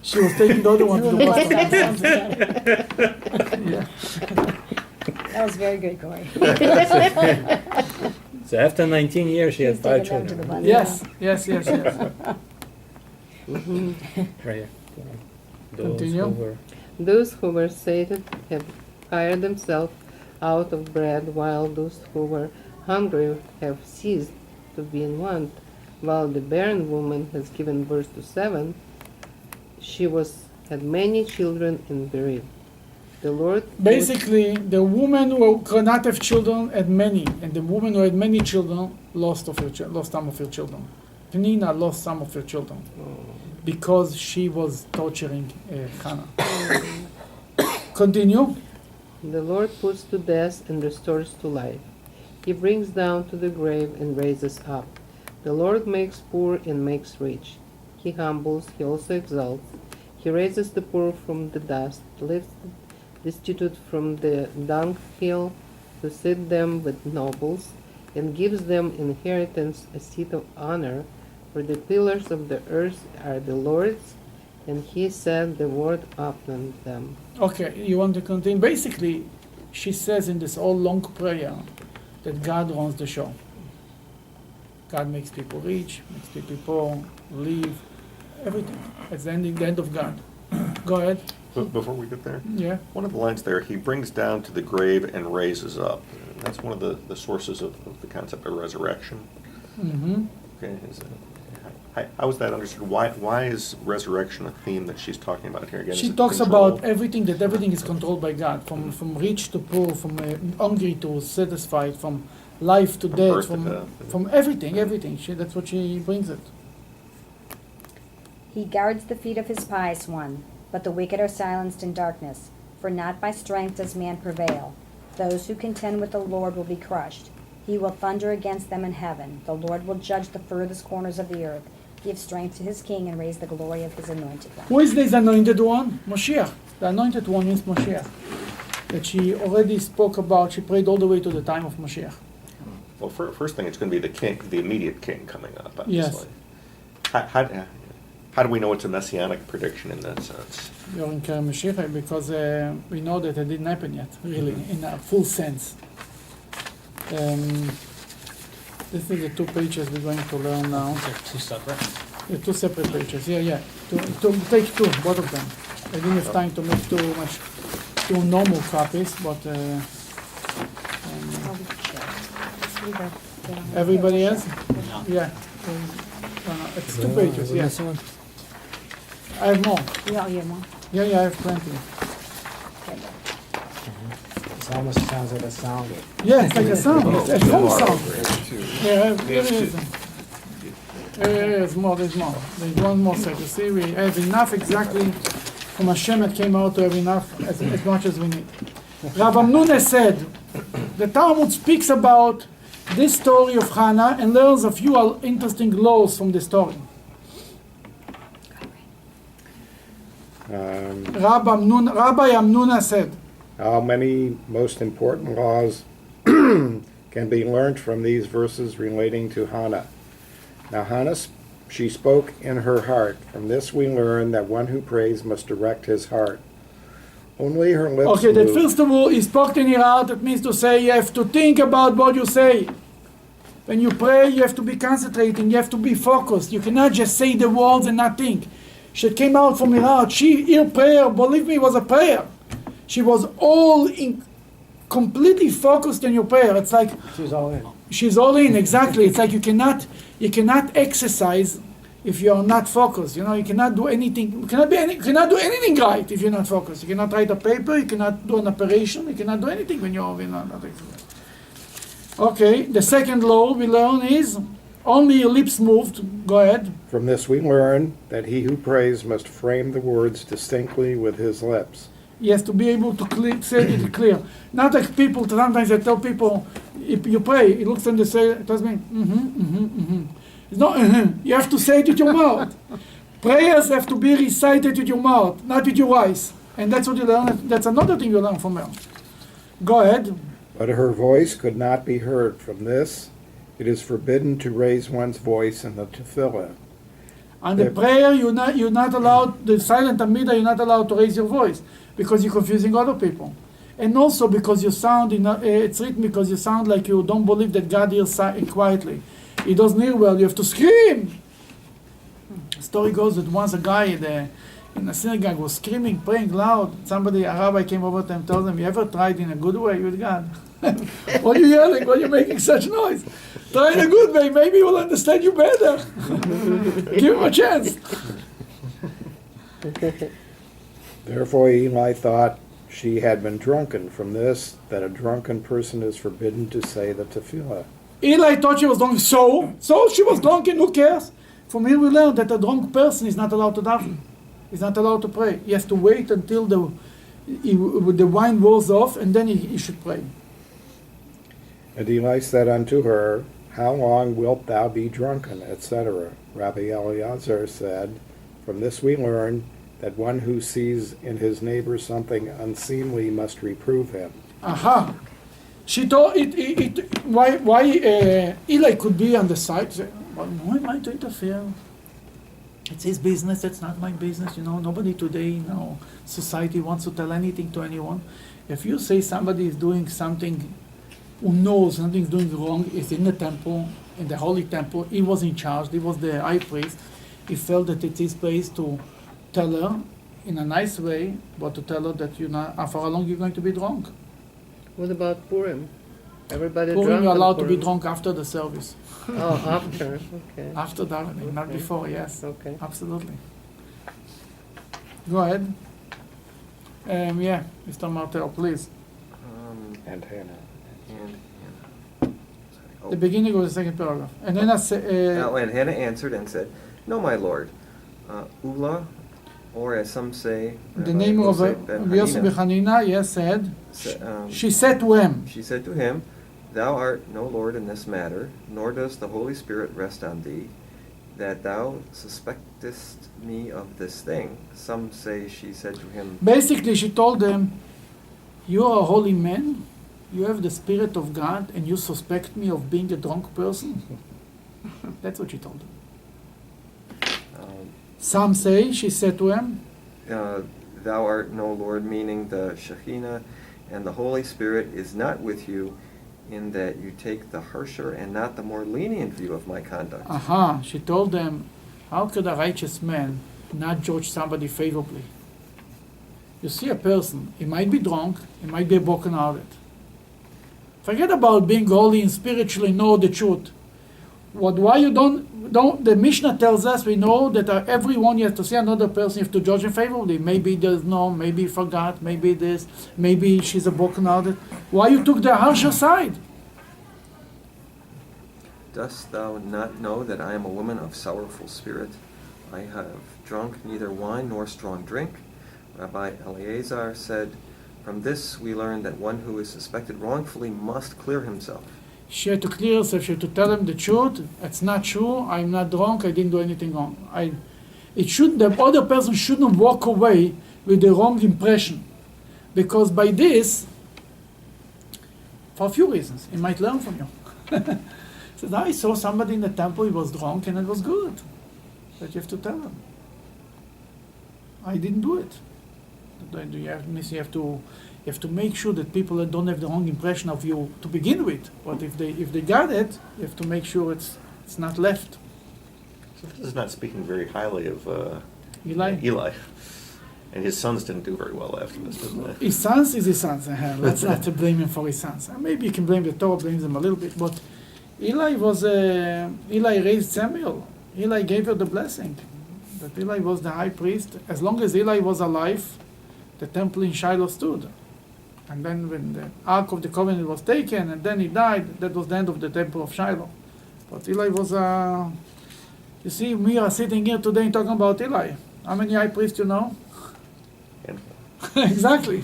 Speaker 1: She was taking the other one to the
Speaker 4: Little
Speaker 1: bus.
Speaker 4: bus.
Speaker 1: Yeah.
Speaker 4: That was very good, Corey.
Speaker 7: So after 19 years, she had
Speaker 4: She's
Speaker 7: 5
Speaker 4: taken them to the
Speaker 7: children.
Speaker 4: bus.
Speaker 1: Yes.
Speaker 7: Right here. Those
Speaker 1: Continue.
Speaker 7: who were-
Speaker 9: Those who were sated have hired themselves out of bread, while those who were hungry have ceased to be in want. While the barren woman has given birth to 7, she had many children and bereaved. The Lord
Speaker 1: Basically, the woman who could not have children had many, and the woman who had many children lost some of her children. Penina lost some of her children because she was torturing Hannah. Continue.
Speaker 9: The Lord puts to death and restores to life. He brings down to the grave and raises up. The Lord makes poor and makes rich. He humbles, he also exalts. He raises the poor from the dust, lifts the destitute from the dunghill, to sit them with nobles, and gives them inheritance, a seat of honor. For the pillars of the earth are the Lord's, and he set the word upon them.
Speaker 1: Okay, you want to continue? Basically, she says in this all long prayer that God runs the show. God makes people rich, makes people poor, live, everything. It's the end of God. Go ahead.
Speaker 6: But before we get there,
Speaker 1: Yeah.
Speaker 6: one of the lines there, he brings down to the grave and raises up. That's one of the sources of the concept of resurrection.
Speaker 1: Mm-hmm.
Speaker 6: Okay, how is that understood? Why is resurrection a theme that she's talking about here? Again,
Speaker 1: She
Speaker 6: is it
Speaker 1: talks
Speaker 6: control?
Speaker 1: about everything, that everything is controlled by God, from rich to poor, from hungry to satisfied, from life to
Speaker 6: From
Speaker 1: death,
Speaker 6: birth to death.
Speaker 1: from everything. That's what she brings it.
Speaker 4: He guards the feet of his pious one, but the wicked are silenced in darkness. For not by strength does man prevail. Those who contend with the Lord will be crushed. He will thunder against them in heaven. The Lord will judge the furthest corners of the earth, give strength to his king, and raise the glory of his anointed one.
Speaker 1: Who is this anointed one? Moshiach. The anointed one means Moshiach. That she already spoke about. She prayed all the way to the time of Moshiach.
Speaker 6: Well, first thing, it's going to be the king, the immediate king coming up,
Speaker 1: Yes.
Speaker 6: obviously. How do we know it's a messianic prediction in that sense?
Speaker 1: During Mashiach, because we know that it didn't happen yet, really, in a full sense. This is the 2 pages we're going to learn now.
Speaker 2: They're two separate.
Speaker 1: Yeah, 2 separate pages. Yeah. To take 2, both of them. I didn't have time to make 2 normal copies, but
Speaker 4: Oh, we can share. Just leave it there.
Speaker 1: everybody else?
Speaker 2: No.
Speaker 1: Yeah. It's 2 pages. Yeah.
Speaker 8: Missing one?
Speaker 1: I have more.
Speaker 4: Yeah, you have one.
Speaker 1: Yeah, I have plenty.
Speaker 4: Okay.
Speaker 8: It almost sounds like a sound.
Speaker 1: Yeah, it's like a sound. It's a phone sound. Yeah, here it is. There's more. There's one more set. You see, we have enough exactly from Hashem. It came out to have enough as much as we need. Rav Amnuna said, the Talmud speaks about this story of Hannah and learns a few interesting laws from the story. Rabbi Amnuna said,
Speaker 10: How many most important laws can be learned from these verses relating to Hannah? Now Hannah, she spoke in her heart. From this we learn that one who prays must direct his heart. Only her lips
Speaker 1: okay, that
Speaker 10: moved.
Speaker 1: first of all, he spoke in your heart. That means to say you have to think about what you say. When you pray, you have to be concentrating. You have to be focused. You cannot just say the words and not think. She came out from her heart. Her prayer, believe me, was a prayer. She was completely focused on your prayer. It's like
Speaker 8: She's all in.
Speaker 1: she's all in. Exactly. It's like you cannot exercise if you are not focused. You know, you cannot do anything. You cannot do anything right if you're not focused. You cannot write a paper. You cannot do an operation. You cannot do anything when you're not exercising. Okay. The second law we learn is only your lips moved. Go ahead.
Speaker 10: From this we learn that he who prays must frame the words distinctly with his lips.
Speaker 1: He has to be able to say it clear. Not like people, sometimes I tell people, if you pray, it looks and they say, it doesn't mean, It's not, You have to say it with your mouth. Prayers have to be recited with your mouth, not with your eyes. And that's what you learn, that's another thing you learn from her. Go ahead.
Speaker 10: But her voice could not be heard. From this, it is forbidden to raise one's voice in the tefillah.
Speaker 1: On the prayer, you're not allowed, the silent Amida, you're not allowed to raise your voice, because you're confusing other people. And also because you sound, it's written because you sound like you don't believe that God hears quietly. He doesn't hear well, you have to scream. The story goes that once a guy in the synagogue was screaming, praying loud. A rabbi came over to him and told him, you ever tried in a good way with God? Why are you yelling? Why are you making such noise? Try in a good way, maybe he will understand you better. Give him a chance.
Speaker 10: Therefore Eli thought she had been drunken. From this, that a drunken person is forbidden to say the tefillah.
Speaker 1: Eli thought she was drunk, so she was drunken, who cares? From here we learn that a drunk person is not allowed to daven. He's not allowed to pray. He has to wait until the wine wears off, and then he should pray.
Speaker 10: And Eli said unto her, How long wilt thou be drunken, etc.? Rabbi Eliezer said, From this we learn that one who sees in his neighbor something unseemly must reprove him.
Speaker 1: Aha! She told why Eli could be on the side. Say, well, why am I to interfere? It's his business. It's not my business. Nobody today, society wants to tell anything to anyone. If you say somebody is doing something, who knows something is doing wrong, is in the temple, in the holy temple. He was in charge. He was the high priest. He felt that it's his place to tell her in a nice way, but to tell her that for how long you're going to be drunk.
Speaker 9: What about Purim? Everybody
Speaker 1: Purim,
Speaker 9: drunk
Speaker 1: you're
Speaker 9: on
Speaker 1: allowed to be
Speaker 9: Purim?
Speaker 1: drunk after the service.
Speaker 9: Oh, after. Okay.
Speaker 1: After davening, not
Speaker 9: Okay.
Speaker 1: before. Yes,
Speaker 9: Okay.
Speaker 1: absolutely. Go ahead. Mr. Martel, please.
Speaker 10: And Hannah.
Speaker 11: And Hannah. Sorry.
Speaker 1: The beginning of the second paragraph. And then
Speaker 11: And Hannah answered and said, No, my lord. Ula, or as some say,
Speaker 1: the
Speaker 11: Rabbi
Speaker 1: name of
Speaker 11: Yosef ben
Speaker 1: Yosef ben
Speaker 11: Hanina,
Speaker 1: Hanina, yes, said.
Speaker 11: sa-
Speaker 1: She said to him,
Speaker 11: She said to him, Thou art no Lord in this matter, nor does the Holy Spirit rest on thee, that thou suspectest me of this thing. Some say she said to him,
Speaker 1: basically, she told him, "You are a holy man. You have the Spirit of God, and you suspect me of being a drunk person." That's what she told him. Some say she said to him,
Speaker 11: Thou art no Lord, meaning the Shekhinah and the Holy Spirit is not with you, in that you take the harsher and not the more lenient view of my conduct.
Speaker 1: Aha, she told them, how could a righteous man not judge somebody favorably? You see a person, he might be drunk, he might be broken-hearted. Forget about being holy and spiritually know the truth. Why you don't, the Mishnah tells us, we know that everyone you have to see another person, you have to judge him favorably. Maybe there's maybe he forgot, maybe this, maybe she's a broken-hearted. Why you took the harsher side?
Speaker 11: Dost thou not know that I am a woman of sorrowful spirit? I have drunk neither wine nor strong drink. Rabbi Eliezer said, From this we learn that one who is suspected wrongfully must clear himself.
Speaker 1: She had to clear herself, she had to tell him the truth. It's not true, I'm not drunk, I didn't do anything wrong. The other person shouldn't walk away with the wrong impression. Because by this, for a few reasons, he might learn from you. He says, I saw somebody in the temple, he was drunk and it was good. But you have to tell him. I didn't do it. You have to make sure that people don't have the wrong impression of you to begin with. But if they got it, you have to make sure it's not left.
Speaker 6: So this is not speaking very highly of
Speaker 1: Eli.
Speaker 6: And his sons didn't do very well after this, didn't they?
Speaker 1: His sons is his sons. Let's not blame him for his sons. Maybe you can blame the Torah, blames him a little bit. But Eli raised Samuel. Eli gave her the blessing. That Eli was the high priest. As long as Eli was alive, the temple in Shiloh stood. And then when the Ark of the Covenant was taken and then he died, that was the end of the temple of Shiloh. But Eli was you see, we are sitting here today and talking about Eli. How many high priests you know? Exactly.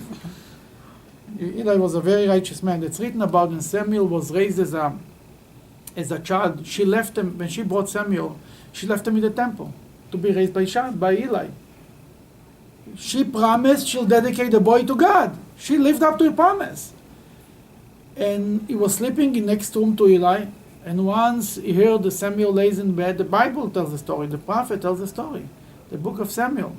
Speaker 1: Eli was a very righteous man. It's written about when Samuel was raised as a child. She left him, when she brought Samuel, she left him in the temple to be raised by Eli. She promised she'll dedicate the boy to God. She lived up to her promise. And he was sleeping in next room to Eli. And once he heard the Samuel lays in bed, the Bible tells the story, the prophet tells the story, the book of Samuel.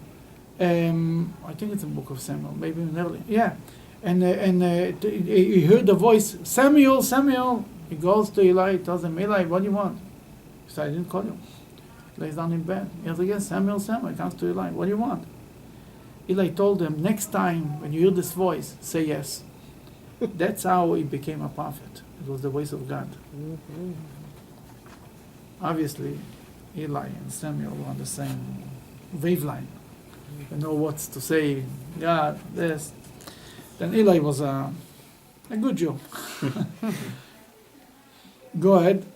Speaker 1: I think it's a book of Samuel, maybe early. Yeah. And he heard the voice, Samuel, Samuel. He goes to Eli, tells him, Eli, what do you want? He said, I didn't call you. Lays down in bed. He goes again, Samuel, Samuel. He comes to Eli, what do you want? Eli told him, next time when you hear this voice, say yes. That's how he became a prophet. It was the voice of God.
Speaker 9: Mm-hmm.
Speaker 1: Obviously, Eli and Samuel were on the same wavelength. You know what to say, God, this. Then Eli was a good Jew. Go ahead.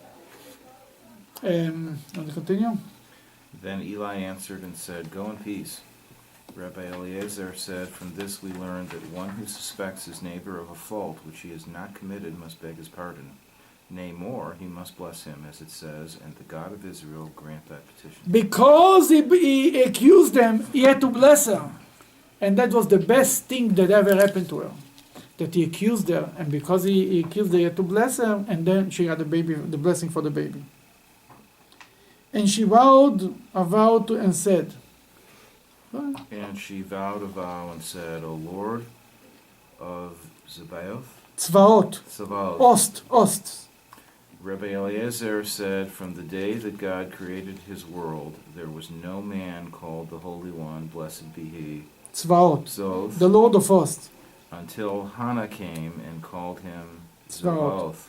Speaker 1: Want to continue?
Speaker 3: Then Eli answered and said, Go in peace. Rabbi Eliezer said, From this we learn that one who suspects his neighbor of a fault which he has not committed must beg his pardon. Nay, more, he must bless him, as it says, and the God of Israel grant that petition.
Speaker 1: Because he accused them, he had to bless her. And that was the best thing that ever happened to her. That he accused her, and because he accused her, he had to bless her, and then she had the baby, the blessing for the baby. And she vowed a vow to, and said,
Speaker 3: And she vowed a vow and said, O Lord of Zebaoth,
Speaker 1: Tzvaot, Ost.
Speaker 3: Rabbi Eliezer said, From the day that God created his world, there was no man called the Holy One, blessed be he,
Speaker 1: Tzvaot,
Speaker 3: Zoth,
Speaker 1: the Lord of Hosts.
Speaker 3: until Hannah came and called him
Speaker 1: Tzvaot.
Speaker 3: Zebaoth.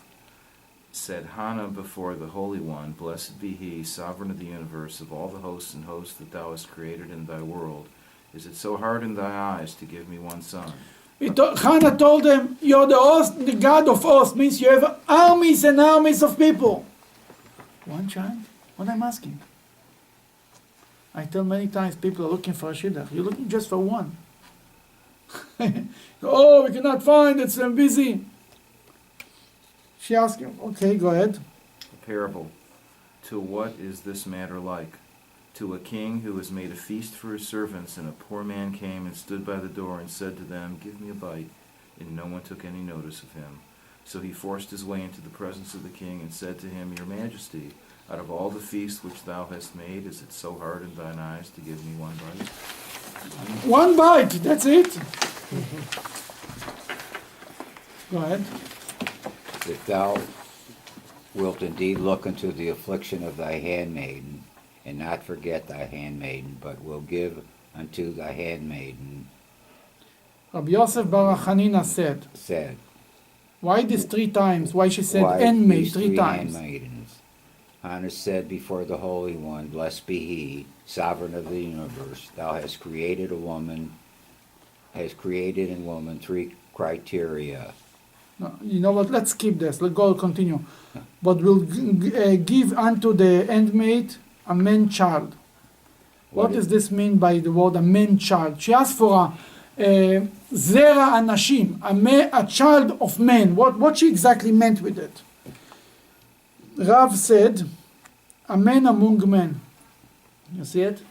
Speaker 3: Said Hannah before the Holy One, Blessed be he, sovereign of the universe, of all the hosts and hosts that thou hast created in thy world. Is it so hard in thy eyes to give me one son?
Speaker 1: Hannah told them, You're the host, the God of hosts, means you have armies and armies of people. One child? What I'm asking? I tell many times people are looking for a shidduch. You're looking just for one. Oh, we cannot find, it's busy. She asked him, okay, go ahead.
Speaker 3: A parable. To what is this matter like? To a king who has made a feast for his servants, and a poor man came and stood by the door and said to them, Give me a bite. And no one took any notice of him. So he forced his way into the presence of the king and said to him, Your Majesty, out of all the feasts which thou hast made, is it so hard in thine eyes to give me one bite?
Speaker 1: One bite, that's it. Go ahead.
Speaker 5: If thou wilt indeed look unto the affliction of thy handmaiden, and not forget thy handmaiden, but will give unto thy handmaiden,
Speaker 1: Rabbi Yosef Bar Hanina said, why this 3 times? Why she said
Speaker 5: why
Speaker 1: handmaid
Speaker 5: these
Speaker 1: 3 times?
Speaker 5: handmaidens? Hannah said before the Holy One, Blessed be he, sovereign of the universe. Thou hast created in woman 3 criteria.
Speaker 1: No, you know what? Let's skip this. Let's go continue. But will give unto the handmaid a man child. What does this mean by the word a man child? She asked for a zera anashim, a child of men. What she exactly meant with it? Rav said, a man among men. You see it?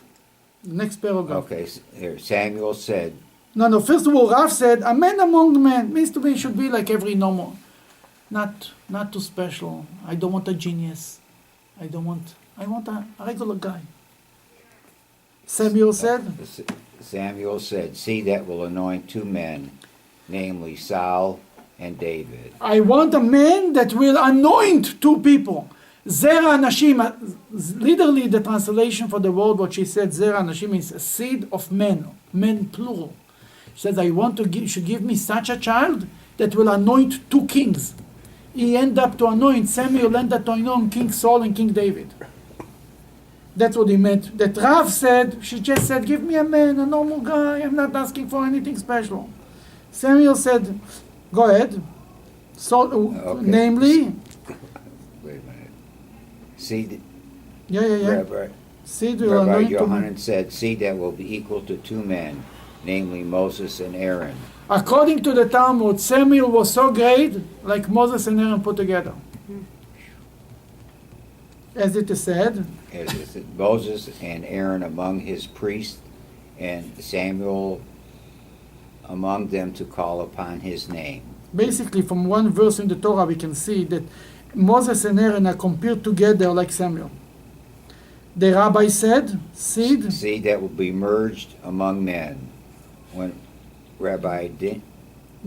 Speaker 1: Next paragraph.
Speaker 5: Okay, here, Samuel said,
Speaker 1: No, first of all, Rav said, a man among men means to me should be like every normal. Not too special. I don't want a genius. I want a regular guy. Samuel said,
Speaker 5: See that will anoint 2 men, namely Saul and David.
Speaker 1: I want a man that will anoint 2 people. Zera Anashim, literally the translation for the word, what she said, Zera Anashim means a seed of men plural. She says, you should give me such a child that will anoint 2 kings. He ended up to anoint, Samuel ended up to anoint King Saul and King David. That's what he meant. That Rav said, she just said, give me a man, a normal guy, I'm not asking for anything special. Samuel said, go ahead. So,
Speaker 5: Okay.
Speaker 1: namely,
Speaker 5: Wait a minute. See,
Speaker 1: yeah.
Speaker 5: Rabbi,
Speaker 1: Seed will
Speaker 5: Rabbi
Speaker 1: anoint 2 men.
Speaker 5: Yohanan said, See that will be equal to 2 men, namely Moses and Aaron.
Speaker 1: According to the Talmud, Samuel was so great, like Moses and Aaron put together. As it is said,
Speaker 5: As it said, Moses and Aaron among his priests, and Samuel among them to call upon his name.
Speaker 1: basically from one verse in the Torah we can see that Moses and Aaron are compared together like Samuel. The rabbi said, seed,
Speaker 5: Seed that will be merged among men. When Rabbi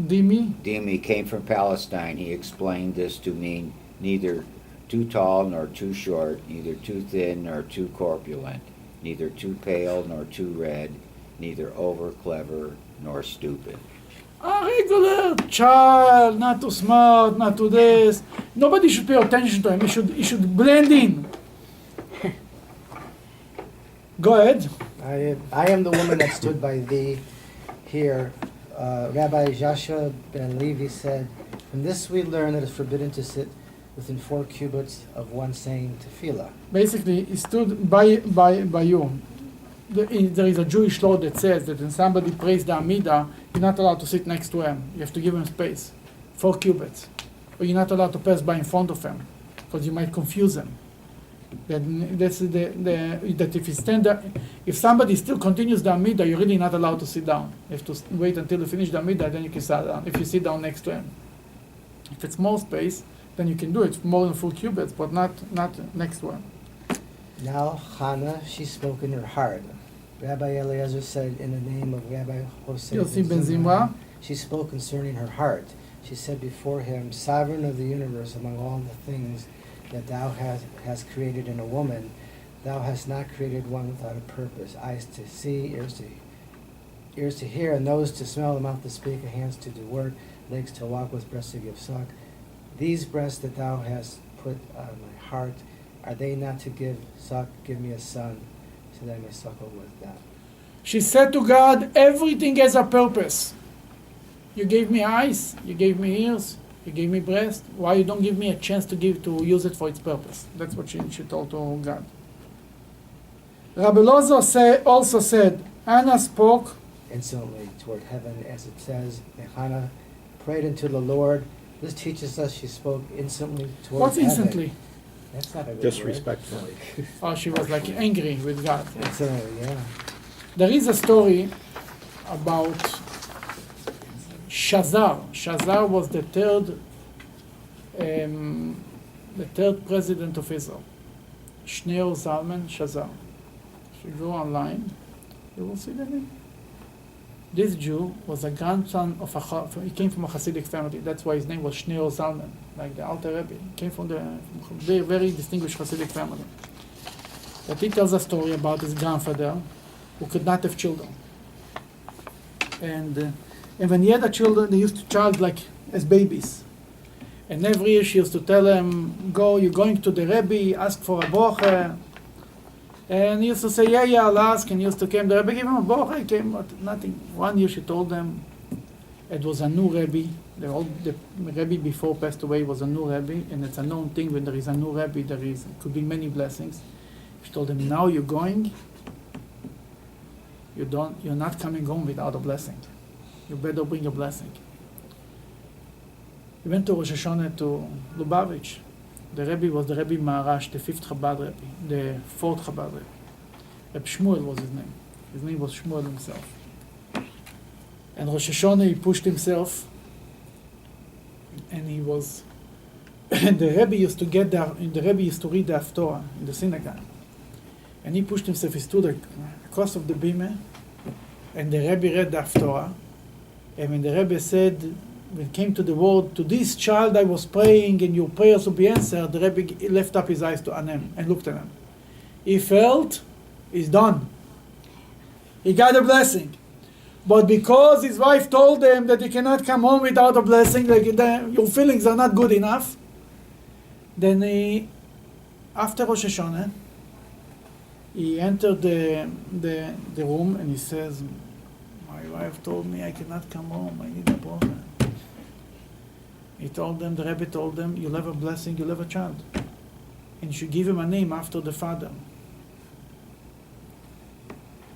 Speaker 1: Dimi,
Speaker 5: came from Palestine, he explained this to mean neither too tall nor too short, neither too thin nor too corpulent, neither too pale nor too red, neither over clever nor stupid.
Speaker 1: a regular child, not too smart, not too this. Nobody should pay attention to him. He should blend in. Go ahead.
Speaker 8: I am the woman that stood by thee here. Rabbi Joshua ben Levi said, From this we learn that it is forbidden to sit within 4 cubits of one saying tefillah.
Speaker 1: Basically, he stood by you. There is a Jewish law that says that when somebody prays the Amidah, you're not allowed to sit next to him. You have to give him space, 4 cubits. Or you're not allowed to pass by in front of him, because you might confuse him. That's that if you stand there, if somebody still continues the Amidah, you're really not allowed to sit down. You have to wait until you finish the Amidah, then you can sit down. If you sit down next to him. If it's more space, then you can do it more than 4 cubits, but not next to him.
Speaker 8: Now Hannah, she spoke in her heart. Rabbi Eliezer said in the name of Rabbi
Speaker 1: Yossi ben
Speaker 8: Zimra,
Speaker 1: Zimra,
Speaker 8: she spoke concerning her heart. She said before him, Sovereign of the universe, among all the things that thou hast created in a woman, thou hast not created one without a purpose. Eyes to see, ears to hear, a nose to smell, a mouth to speak, a hands to do work, legs to walk, with breasts to give suck. These breasts that thou hast put on my heart, are they not to give suck? Give me a son, so that I may suckle with them.
Speaker 1: she said to God, everything has a purpose. You gave me eyes, you gave me ears, you gave me breast. Why you don't give me a chance to use it for its purpose? That's what she told to God. Rabbi Lozo also said, Hannah spoke
Speaker 8: Insolently toward heaven, as it says, and Hannah prayed unto the Lord. This teaches us she spoke instantly toward
Speaker 1: What's
Speaker 8: heaven.
Speaker 1: instantly?
Speaker 8: That's not a good
Speaker 10: Disrespectful.
Speaker 8: word.
Speaker 1: Oh, she was like angry with God.
Speaker 8: Instantly, yeah.
Speaker 1: There is a story about Shazar. Shazar was the third president of Israel. Shneur Zalman Shazar. If you go online, you will see the name. This Jew was a grandson of he came from a Hasidic family. That's why his name was Shneur Zalman, like the Alter Rebbe. He came from the very, very distinguished Hasidic family. But he tells a story about his grandfather who could not have children. And when he had a children, they used to child like as babies. And every year she used to tell him, you're going to the Rebbe, ask for a broche. And he used to say, yeah, I'll ask. And he used to come, the Rebbe gave him a broche, he came, but nothing. One year she told them, it was a new Rebbe. The Rebbe before passed away was a new Rebbe, and it's a known thing when there is a new Rebbe, could be many blessings. She told him, now you're going, you're not coming home without a blessing. You better bring a blessing. He went to Rosh Hashana to Lubavitch. The Rebbe was the Rebbe Maharash, the 5th Chabad Rebbe, the 4th Chabad Rebbe. Rebbe Shmuel was his name. His name was Shmuel himself. And Rosh Hashana, he pushed himself, and he was. And the Rebbe used to read the Haftora in the synagogue. And he pushed himself. He stood across of the bima, and the Rebbe read the Haftora. And when the Rebbe said, when it came to the word, to this child I was praying and your prayers will be answered, the Rebbe lifted up his eyes to him and looked at him. He felt, he's done. He got a blessing. But because his wife told him that he cannot come home without a blessing, your feelings are not good enough, then after Rosh Hashanah, he entered the room and he says, my wife told me I cannot come home, I need a brother. He told them, the Rebbe told them, you'll have a blessing, you'll have a child. And you should give him a name after the father.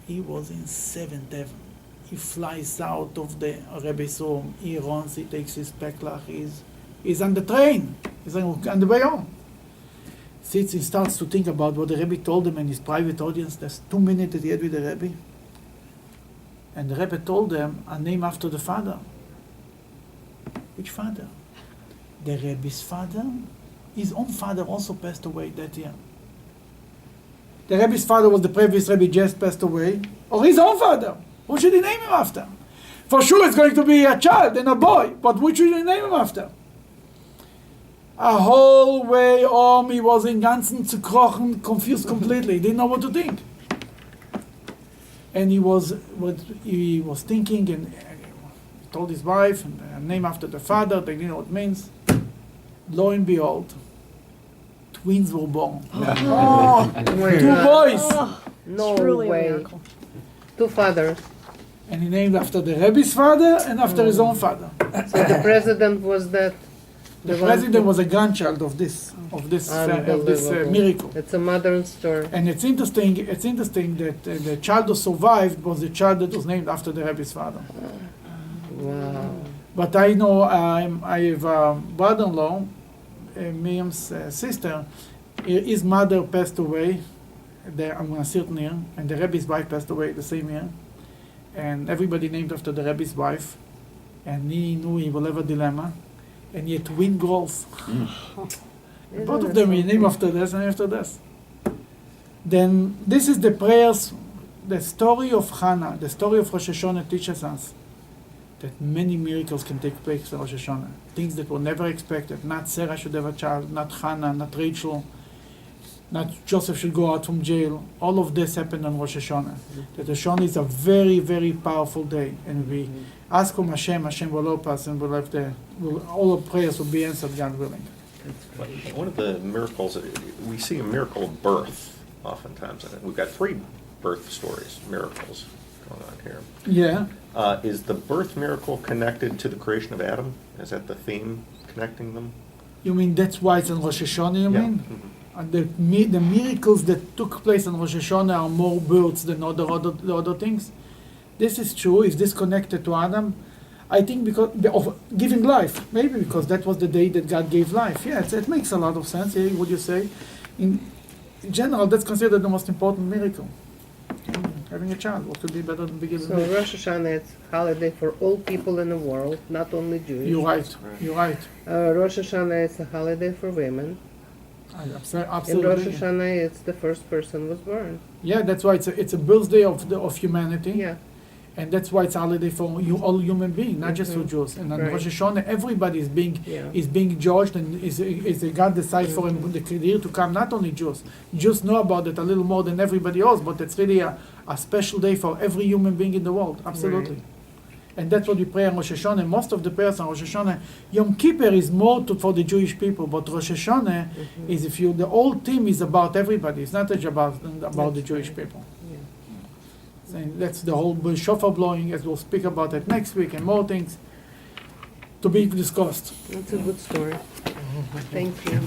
Speaker 1: He was in 7th heaven. He flies out of the Rebbe's room, he runs, he takes his peklach, he's on the train, he's on the way home. Sits and starts to think about what the Rebbe told him in his private audience. There's 2 minutes that he had with the Rebbe. And the Rebbe told them a name after the father. Which father? The Rebbe's father. His own father also passed away that year. The Rebbe's father was the previous Rebbe, just passed away. Or his own father. Who should he name him after? For sure it's going to be a child and a boy, but which should he name him after? A whole way home he was in ganzen zerkrochen, confused completely. He didn't know what to think. And he was thinking, and he told his wife, a name after the father, they didn't know what it means. Lo and behold, twins were born.
Speaker 9: Oh,
Speaker 1: 2 boys.
Speaker 9: no
Speaker 4: Truly a
Speaker 9: way.
Speaker 4: miracle.
Speaker 9: 2 fathers.
Speaker 1: And he named after the Rebbe's father and after his own father.
Speaker 9: So the president was that
Speaker 1: The
Speaker 9: The one
Speaker 1: president
Speaker 9: who-
Speaker 1: was a grandchild of this
Speaker 9: Unbelievable.
Speaker 1: miracle.
Speaker 9: It's a modern story.
Speaker 1: And it's interesting. It's interesting that the child who survived was the child that was named after the Rebbe's father.
Speaker 9: Wow.
Speaker 1: But I know I have a brother-in-law, Miriam's sister. His mother passed away on a certain year, and the Rebbe's wife passed away the same year. And everybody named after the Rebbe's wife. And he knew he will have a dilemma, and he had twin girls.
Speaker 9: Isn't
Speaker 1: Both of
Speaker 9: it
Speaker 1: them, he named
Speaker 9: something?
Speaker 1: after this and after this. Then this is the prayers, the story of Hannah, the story of Rosh Hashanah teaches us that many miracles can take place in Rosh Hashanah. Things that were never expected. Not Sarah should have a child, not Hannah, not Rachel, not Joseph should go out from jail. All of this happened on Rosh Hashanah. That Rosh Hashanah is a very, very powerful day. And we ask from Hashem, Hashem will help us, and we'll have all our prayers will be answered, God willing.
Speaker 6: One of the miracles, we see a miracle of birth oftentimes. We've got 3 birth stories, miracles going on here.
Speaker 1: Yeah.
Speaker 6: Is the birth miracle connected to the creation of Adam? Is that the theme connecting them?
Speaker 1: You mean that's why it's in Rosh Hashanah, you
Speaker 6: Yeah.
Speaker 1: mean?
Speaker 6: Mhm.
Speaker 1: And the miracles that took place on Rosh Hashanah are more births than the other things. This is true. Is this connected to Adam? I think because of giving life. Maybe because that was the day that God gave life. Yeah, it makes a lot of sense. Yeah, would you say? In general, that's considered the most important miracle. Having a child. What could be better than being given
Speaker 9: So
Speaker 1: life?
Speaker 9: Rosh Hashanah is holiday for all people in the world, not only Jews.
Speaker 1: You're right. You're right.
Speaker 9: Rosh Hashanah is a holiday for women. In Rosh
Speaker 1: Absolutely.
Speaker 9: Hashanah, it's the first person was born.
Speaker 1: Yeah, that's why it's a birthday of humanity.
Speaker 9: Yeah.
Speaker 1: And that's why it's a holiday for all human beings, not just for
Speaker 9: Mhm.
Speaker 1: Jews. And on
Speaker 9: Right.
Speaker 1: Rosh Hashanah, everybody is
Speaker 9: Yeah.
Speaker 1: being judged, and is God decide for him the year to come. Not only Jews. Jews know about it a little more than everybody else, but it's really a special day for every human being in the world. Absolutely. And that's what we pray on Rosh Hashanah. Most of the prayers on Rosh Hashanah, Yom Kippur is more for the Jewish people, but Rosh Hashanah is the whole theme is about everybody. It's not just about the Jewish people. And that's the whole shofar blowing, as we'll speak about it next week, and more things to be discussed.
Speaker 9: That's a good story. Thank you.